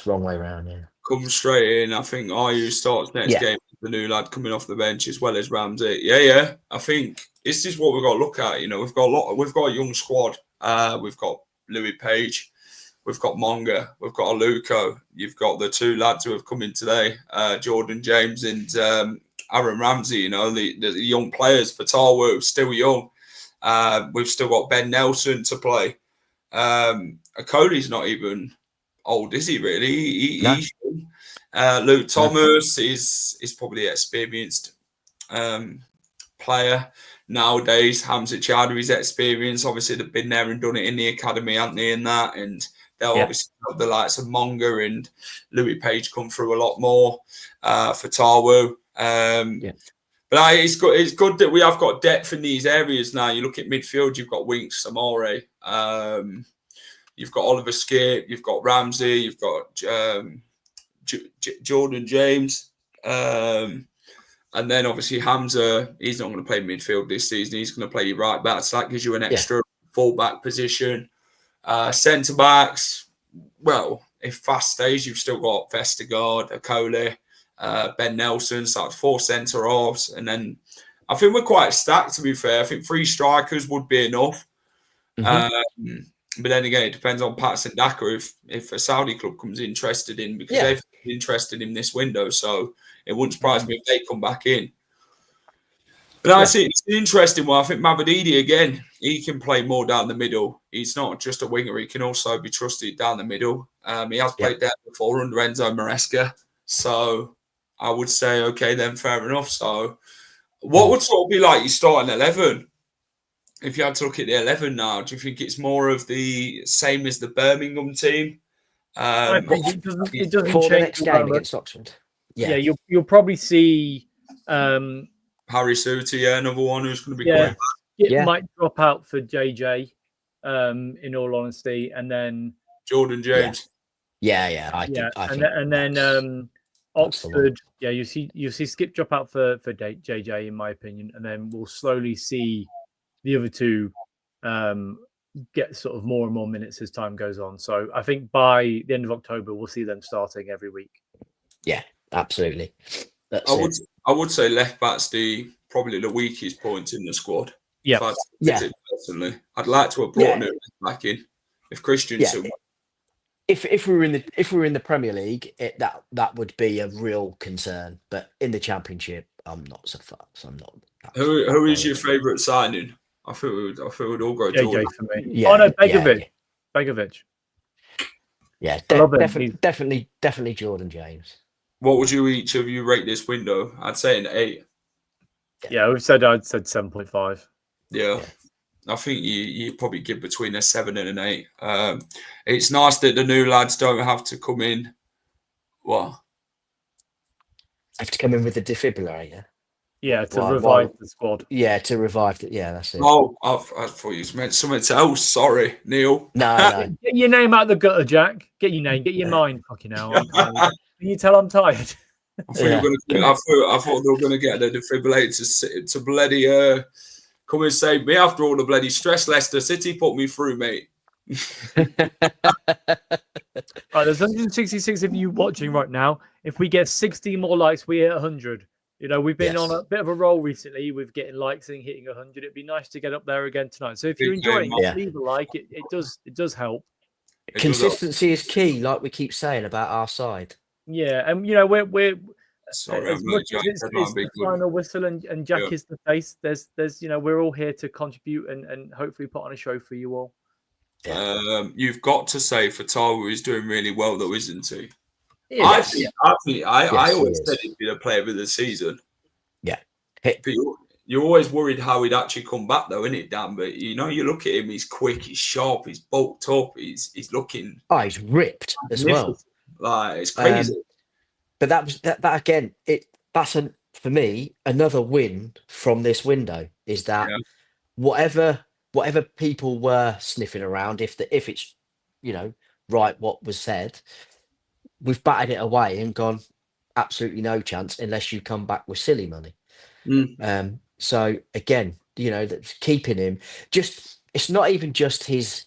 Speaker 2: wrong way around. Yeah,
Speaker 1: comes straight in. I think Ayew starts next game. The new lad coming off the bench as well as Ramsey. Yeah. I think this is what we've got to look at. You know, we've got a young squad. We've got Louis Page, we've got Monga, we've got Aluko. You've got the two lads who have come in today, Jordan James and Aaron Ramsey. You know, the young players for Tarwo, still young. We've still got Ben Nelson to play. Cody's not even old, is he? Really? He's young. Luke Thomas is probably an experienced player nowadays. Hamza Chowdhury's experienced. Obviously, they've been there and done it in the academy, haven't they? And that, and they'll obviously have the likes of Monga and Louis Page come through a lot more for Tarwo. But it's good that we have got depth in these areas now. You look at midfield, you've got Winks, Samare, you've got Oliver Skip, you've got Ramsey, you've got Jordan James, and then obviously Hamza. He's not going to play midfield this season. He's going to play right back. So that gives you an extra full-back position. Centre backs. Well, if Fast stays, you've still got Vestergaard, Akole, Ben Nelson. So that's 4 centre halves, and then I think we're quite stacked. To be fair, I think 3 strikers would be enough. But then again, it depends on Patson Daka if a Saudi club comes interested in, because they've been interested in this window. So it wouldn't surprise me if they come back in. But I see it's an interesting one. I think Mavadidi, again, he can play more down the middle. He's not just a winger. He can also be trusted down the middle. He has played there before under Enzo Maresca. So I would say, okay, then fair enough. So what would sort of be like your starting 11? If you had to look at the 11 now, do you think it's more of the same as the Birmingham team?
Speaker 4: I think it doesn't
Speaker 2: for
Speaker 4: change
Speaker 2: the next game against Oxford.
Speaker 4: Yeah, you'll probably see
Speaker 1: Harry Suti, another one who's going to be going back.
Speaker 4: It might drop out for JJ. in all honesty, and then
Speaker 1: Jordan James.
Speaker 2: I think
Speaker 4: and then Oxford. Yeah, you see Skip drop out for JJ, in my opinion, and then we'll slowly see the other two get sort of more and more minutes as time goes on. So I think by the end of October, we'll see them starting every week.
Speaker 2: Yeah, absolutely.
Speaker 1: I would say left back's probably the weakest point in the squad.
Speaker 4: Yeah,
Speaker 1: Personally, I'd like to have brought a new left back in. If Christensen,
Speaker 2: if we were in the Premier League, that would be a real concern. But in the Championship, I'm not so fast. I'm not.
Speaker 1: Who is your favourite signing? I feel we'd all go
Speaker 4: JJ for me.
Speaker 2: Yeah,
Speaker 4: oh no, Begovic.
Speaker 2: Yeah, definitely Jordan James.
Speaker 1: What would each of you rate this window? I'd say an 8.
Speaker 4: Yeah, I'd said 7.5.
Speaker 1: Yeah. I think you probably give between a 7 and an 8. It's nice that the new lads don't have to come in. What?
Speaker 2: Have to come in with the defibrillator.
Speaker 4: Yeah, to revive the squad.
Speaker 2: Yeah, to revive it. Yeah, that's it.
Speaker 1: Oh, I thought you meant something else. Sorry, Neil.
Speaker 2: No.
Speaker 4: Get your name out of the gutter, Jack. Get your name. Get your mind. Fucking hell. Can you tell I'm tired?
Speaker 1: I thought they were going to get the defibrillator to bloody come and save me after all the bloody stress Leicester City put me through, mate.
Speaker 4: Right, there's 166 of you watching right now. If we get 60 more likes, we hit 100. You know, we've been on a bit of a roll recently with getting likes and hitting 100. It'd be nice to get up there again tonight. So if you're enjoying it, leave a like. It does help.
Speaker 2: Consistency is key, like we keep saying about our side.
Speaker 4: Yeah, and you know we're
Speaker 1: sorry,
Speaker 4: as much as it's the final whistle and Jack is the face. There's we're all here to contribute and hopefully put on a show for you all.
Speaker 1: You've got to say for Taiwo, he's doing really well though, isn't he?
Speaker 2: Yes.
Speaker 1: I always said he'd be the player of the season.
Speaker 2: Yeah.
Speaker 1: But you're always worried how he'd actually come back though, isn't it, Dan? But you know, you look at him, he's quick, he's sharp, he's bulked up, he's looking.
Speaker 2: Oh, he's ripped as well.
Speaker 1: Like it's crazy.
Speaker 2: But that again, that's for me another win from this window is that whatever people were sniffing around, if it's right what was said, we've batted it away and gone absolutely no chance unless you come back with silly money. So again, that's keeping him. It's not even just his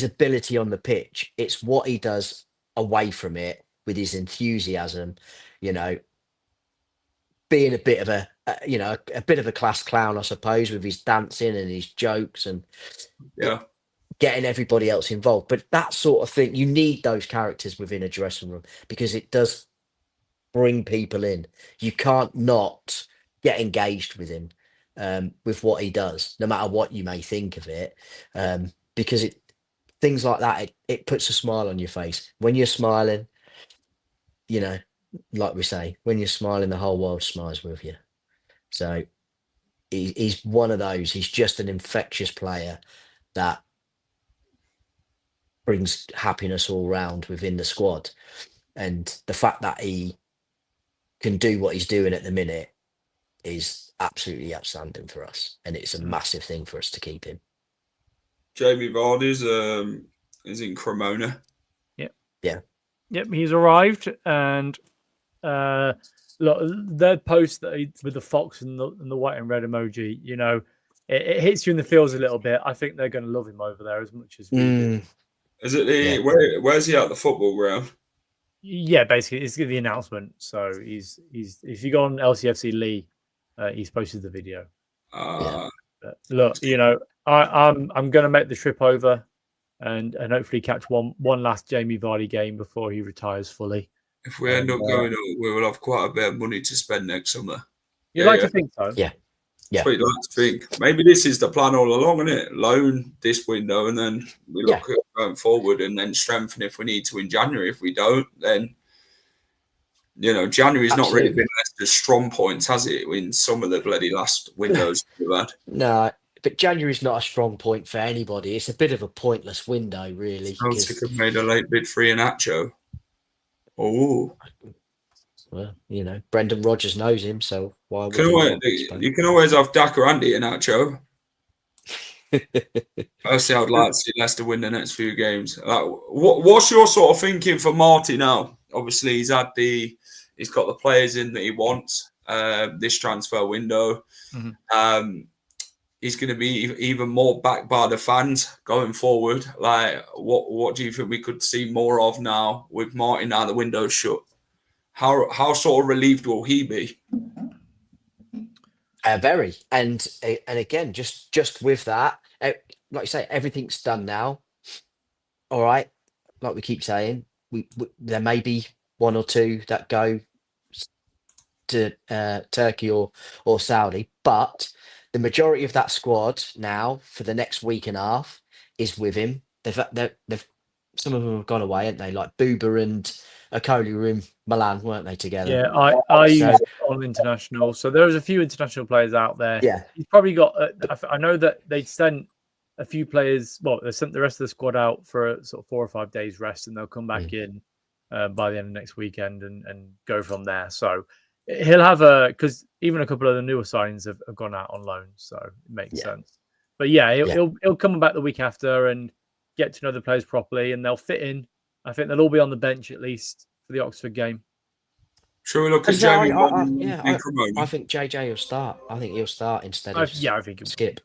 Speaker 2: ability on the pitch; it's what he does away from it with his enthusiasm. Being a bit of a class clown, I suppose, with his dancing and his jokes and getting everybody else involved. But that sort of thing, you need those characters within a dressing room because it does bring people in. You can't not get engaged with him with what he does, no matter what you may think of it, because things like that, it puts a smile on your face. When you're smiling, like we say, when you're smiling, the whole world smiles with you. So he's one of those. He's just an infectious player that brings happiness all round within the squad. And the fact that he can do what he's doing at the minute is absolutely outstanding for us. And it's a massive thing for us to keep him.
Speaker 1: Jamie Vardy's is in Cremona.
Speaker 4: Yep, he's arrived, and look, their post with the fox and the white and red emoji, it hits you in the feels a little bit. I think they're going to love him over there as much as we do.
Speaker 1: Is it where's he at the football ground?
Speaker 4: Yeah, basically, it's the announcement. So he's if you go on LCFC Lee, he's posted the video. But look, I'm going to make the trip over. And hopefully catch one last Jamie Vardy game before he retires fully.
Speaker 1: If we end up going up, we will have quite a bit of money to spend next summer.
Speaker 4: You'd like to think so.
Speaker 2: Yeah.
Speaker 1: That's what you'd like to think. Maybe this is the plan all along, isn't it? Loan this window and then we look at going forward and then strengthen if we need to in January. If we don't, then January's not really been Leicester's strong points, has it, in some of the bloody last windows we've had?
Speaker 2: No. But January's not a strong point for anybody. It's a bit of a pointless window, really.
Speaker 1: Celtic have made a late bid for Iheanacho. Oh.
Speaker 2: Well, Brendan Rodgers knows him, so why would
Speaker 1: you can always have Dak or Andy Iheanacho. Personally, I'd like to see Leicester win the next few games. What's your sort of thinking for Marty now? Obviously, he's got the players in that he wants this transfer window.
Speaker 5: Mm-hmm.
Speaker 1: He's going to be even more backed by the fans going forward. Like, what do you think we could see more of now with Marty now the window's shut? How sort of relieved will he be?
Speaker 2: Very, and again, just with that, like you say, everything's done now. All right, like we keep saying, we there may be one or two that go to Turkey or Saudi, but the majority of that squad now for the next week and a half is with him. They've some of them have gone away, haven't they? Like Booba and Akoli were in Milan, weren't they, together?
Speaker 5: Yeah, I use on international. So there's a few international players out there.
Speaker 2: Yeah,
Speaker 5: he's probably got. I know that they sent a few players. Well, they sent the rest of the squad out for a sort of 4 or 5 days rest, and they'll come back in by the end of next weekend and go from there. So he'll have because even a couple of the newer signings have gone out on loan, so it makes sense. But yeah, he'll come back the week after and get to know the players properly, and they'll fit in. I think they'll all be on the bench at least for the Oxford game.
Speaker 1: Shall we look at Jamie?
Speaker 2: I think JJ will start. I think he'll start instead of
Speaker 5: I think he'll
Speaker 2: Skip.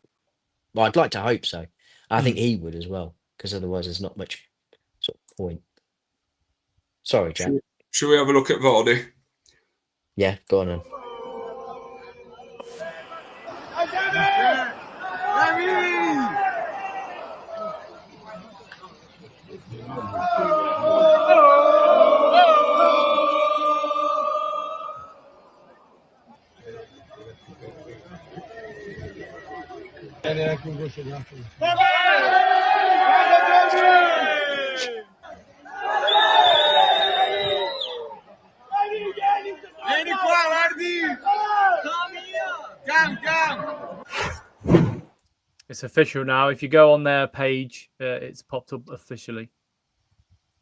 Speaker 2: Well, I'd like to hope so. I think he would as well, because otherwise there's not much sort of point. Sorry, Jack.
Speaker 1: Should we have a look at Vardy?
Speaker 2: Yeah, go on then.
Speaker 5: It's official now. If you go on their page, it's popped up officially.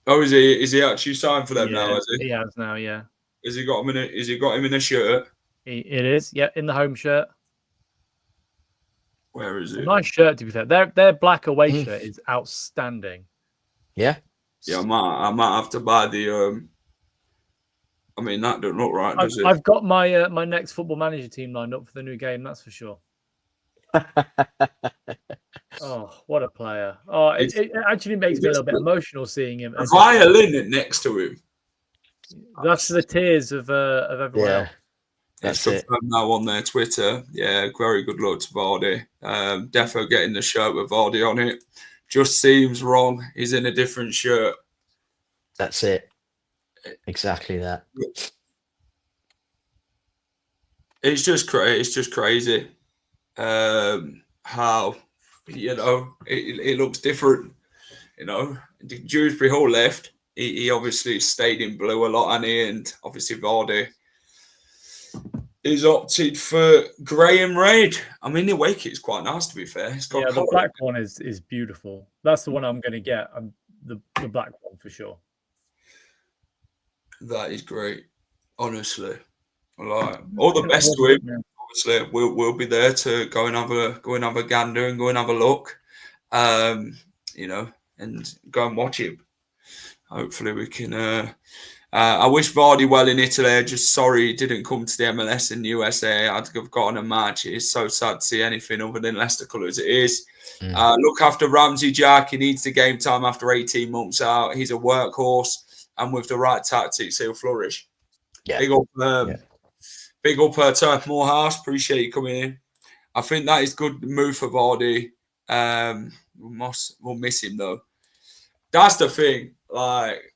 Speaker 1: Oh, is he? Is he actually signed for them now? Has he?
Speaker 5: He has now. Yeah.
Speaker 1: Has he got him in? Has he got him in a shirt?
Speaker 5: It is. Yeah, in the home shirt.
Speaker 1: Where is it?
Speaker 5: Nice shirt, to be fair. Their black away shirt is outstanding.
Speaker 2: Yeah.
Speaker 1: Yeah, I might have to buy the. I mean, that doesn't look right, does it?
Speaker 5: I've got my my next Football Manager team lined up for the new game. That's for sure. Oh, what a player! Oh, it actually makes me a little bit emotional seeing him.
Speaker 1: A violin next to him.
Speaker 5: That's the tears of everyone else.
Speaker 1: That's it. Now on their Twitter. Yeah, very good luck to Vardy. Defo getting the shirt with Vardy on it. Just seems wrong. He's in a different shirt.
Speaker 2: That's it. Exactly that.
Speaker 1: It's just crazy. It's just crazy. How it looks different. Dewsbury Hall left. He obviously stayed in blue a lot, and obviously Vardy is opted for grey and red. I mean, the away kit's quite nice, to be fair. It's got
Speaker 5: the black one is beautiful. That's the one I'm going to get. The black one for sure.
Speaker 1: That is great, honestly. Like all the best to him. Obviously, we'll be there to go and have a gander and go and have a look, and go and watch him. Hopefully, we can. I wish Vardy well in Italy. Just sorry he didn't come to the MLS in the USA. I'd have gotten a match. It's so sad to see anything other than Leicester colours. It is. Look after Ramsey, Jack. He needs the game time after 18 months out. He's a workhorse, and with the right tactics, he'll flourish.
Speaker 2: Yeah.
Speaker 1: Big up Turf Morehouse. Appreciate you coming in. I think that is good move for Vardy. We'll miss him though. That's the thing. Like,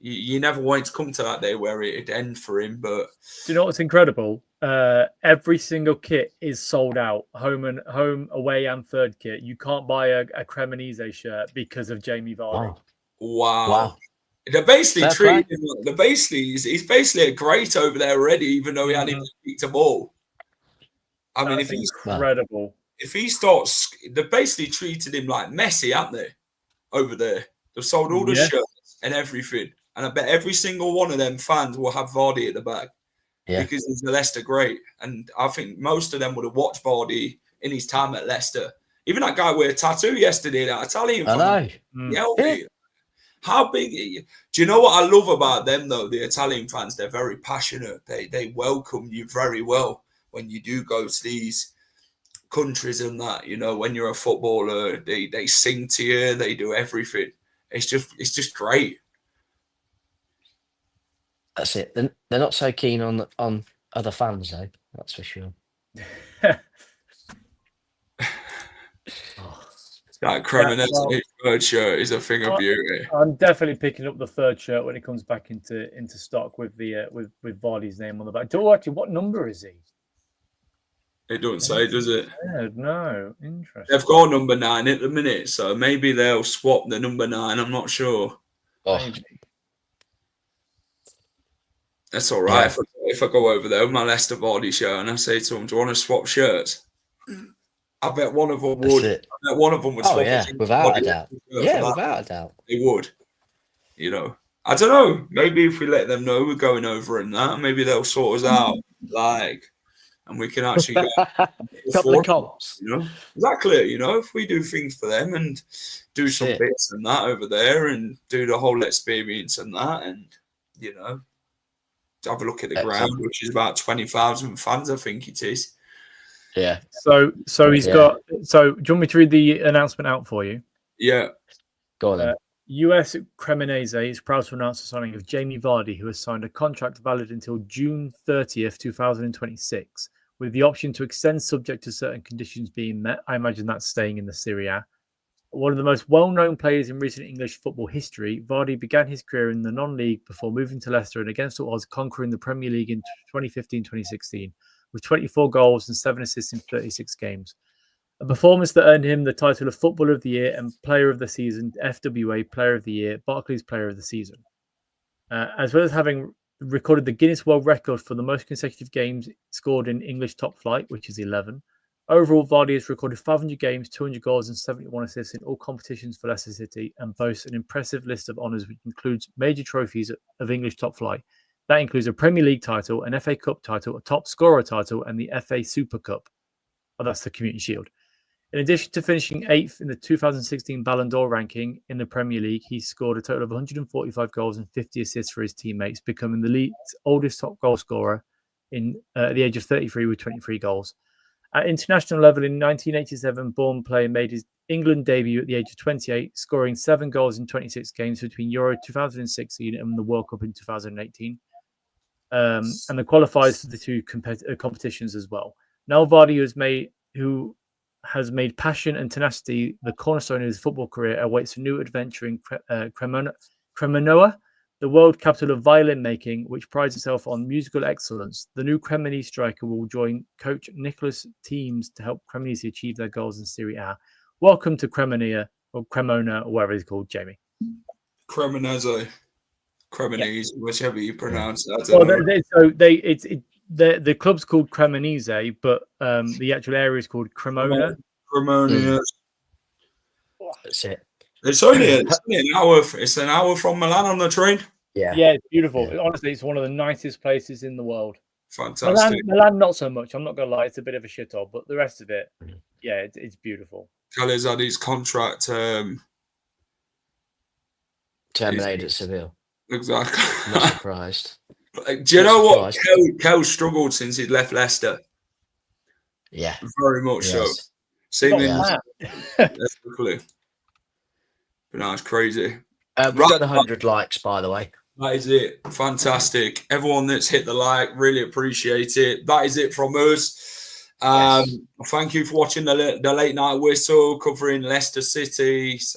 Speaker 1: you never want it to come to that day where it'd end for him. But
Speaker 5: do you know what's incredible? Every single kit is sold out. Home, away, and third kit. You can't buy a Cremonese shirt because of Jamie Vardy.
Speaker 1: Wow. They're basically treating him. He's basically a great over there already, even though he hadn't even picked a ball. I mean, if he's
Speaker 5: incredible,
Speaker 1: if he starts, they basically treated him like Messi, haven't they? Over there, they've sold all the shirts and everything, and I bet every single one of them fans will have Vardy at the back because he's a Leicester great, and I think most of them would have watched Vardy in his time at Leicester Even that guy with a tattoo yesterday, that Italian fan.
Speaker 2: I
Speaker 1: know. How big? Do you know what I love about them though? The Italian fans, they're very passionate. They welcome you very well when you do go to these countries and that. You know, when you're a footballer, they sing to you. They do everything. It's just great.
Speaker 2: That's it. They're not so keen on other fans though. That's for sure.
Speaker 1: That Cremonese third shirt is a thing of beauty.
Speaker 4: I'm definitely picking up the third shirt when it comes back into stock with the with Vardy's name on the back. Actually, what number is he?
Speaker 1: It doesn't say, does it?
Speaker 4: Yeah, no, interesting.
Speaker 1: They've got number 9 at the minute, so maybe they'll swap the number 9. I'm not sure.
Speaker 2: Oh.
Speaker 1: That's all right. Yeah. If I go over there with my Leicester Vardy shirt and I say to them, "Do you want to swap shirts?" I bet one of them would. I bet one of them would swap.
Speaker 2: Oh yeah, without a doubt. Yeah, without a doubt.
Speaker 1: They would. You know, I don't know. Maybe if we let them know we're going over and that, maybe they'll sort us out. And we can actually get
Speaker 2: a couple of comps.
Speaker 1: You know, exactly. You know, if we do things for them and do some bits and that over there and do the whole experience and that, and you know, have a look at the ground, which is about 20,000 fans, I think it is.
Speaker 2: Yeah.
Speaker 4: So he's got. So do you want me to read the announcement out for you?
Speaker 1: Yeah.
Speaker 2: Go on then.
Speaker 4: US Cremonese is proud to announce the signing of Jamie Vardy, who has signed a contract valid until June 30th, 2026, with the option to extend subject to certain conditions being met. I imagine that's staying in the Serie A. One of the most well-known players in recent English football history, Vardy began his career in the non-league before moving to Leicester and against all odds conquering the Premier League in 2015-2016 with 24 goals and 7 assists in 36 games. A performance that earned him the title of Footballer of the Year and Player of the Season, FWA Player of the Year, Barclays Player of the Season. As well as having recorded the Guinness World Record for the most consecutive games scored in English top flight, which is 11. Overall, Vardy has recorded 500 games, 200 goals and 71 assists in all competitions for Leicester City and boasts an impressive list of honours which includes major trophies of English top flight. That includes a Premier League title, an FA Cup title, a top scorer title and the FA Super Cup. Oh, that's the Community Shield. In addition to finishing 8th in the 2016 Ballon d'Or ranking in the Premier League, he scored a total of 145 goals and 50 assists for his teammates, becoming the league's oldest top goal scorer at the age of 33 with 23 goals. At international level in 1987, born player made his England debut at the age of 28, scoring 7 goals in 26 games between Euro 2016 and the World Cup in 2018. And the qualifiers for the two competitions as well. Now Vardy, who has made passion and tenacity the cornerstone of his football career, awaits a new adventure in Cremona, the world capital of violin making, which prides itself on musical excellence. The new Cremonese striker will join coach Nicholas teams to help Cremonese achieve their goals in Serie A. Welcome to Cremona, or whatever it's called, Jamie.
Speaker 1: Cremonese, whichever you pronounce it.
Speaker 4: The club's called Cremonese, but the actual area is called Cremona.
Speaker 1: Cremona.
Speaker 2: That's it.
Speaker 1: It's only an hour. It's an hour from Milan on the train.
Speaker 2: Yeah,
Speaker 4: it's beautiful. Yeah. Honestly, it's one of the nicest places in the world.
Speaker 1: Fantastic.
Speaker 4: Milan, not so much. I'm not gonna lie, it's a bit of a shithole, but the rest of it, yeah, it's beautiful.
Speaker 1: Kelly's had his contract
Speaker 2: terminated at Seville.
Speaker 1: Exactly.
Speaker 2: Not surprised.
Speaker 1: Do you know what? Kel struggled since he'd left Leicester.
Speaker 2: Yeah,
Speaker 1: very much so. Seen him. But no, it's crazy.
Speaker 2: We've got 100 likes, by the way.
Speaker 1: That is it. Fantastic. Everyone that's hit the like, really appreciate it. That is it from us. Thank you for watching the late night whistle covering Leicester City's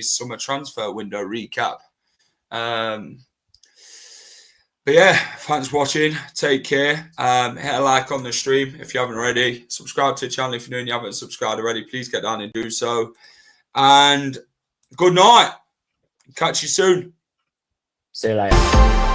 Speaker 1: summer transfer window recap. But yeah, thanks for watching. Take care. Hit a like on the stream if you haven't already. Subscribe to the channel if you're new and you haven't subscribed already. Please get down and do so. And good night. Catch you soon.
Speaker 2: See you later.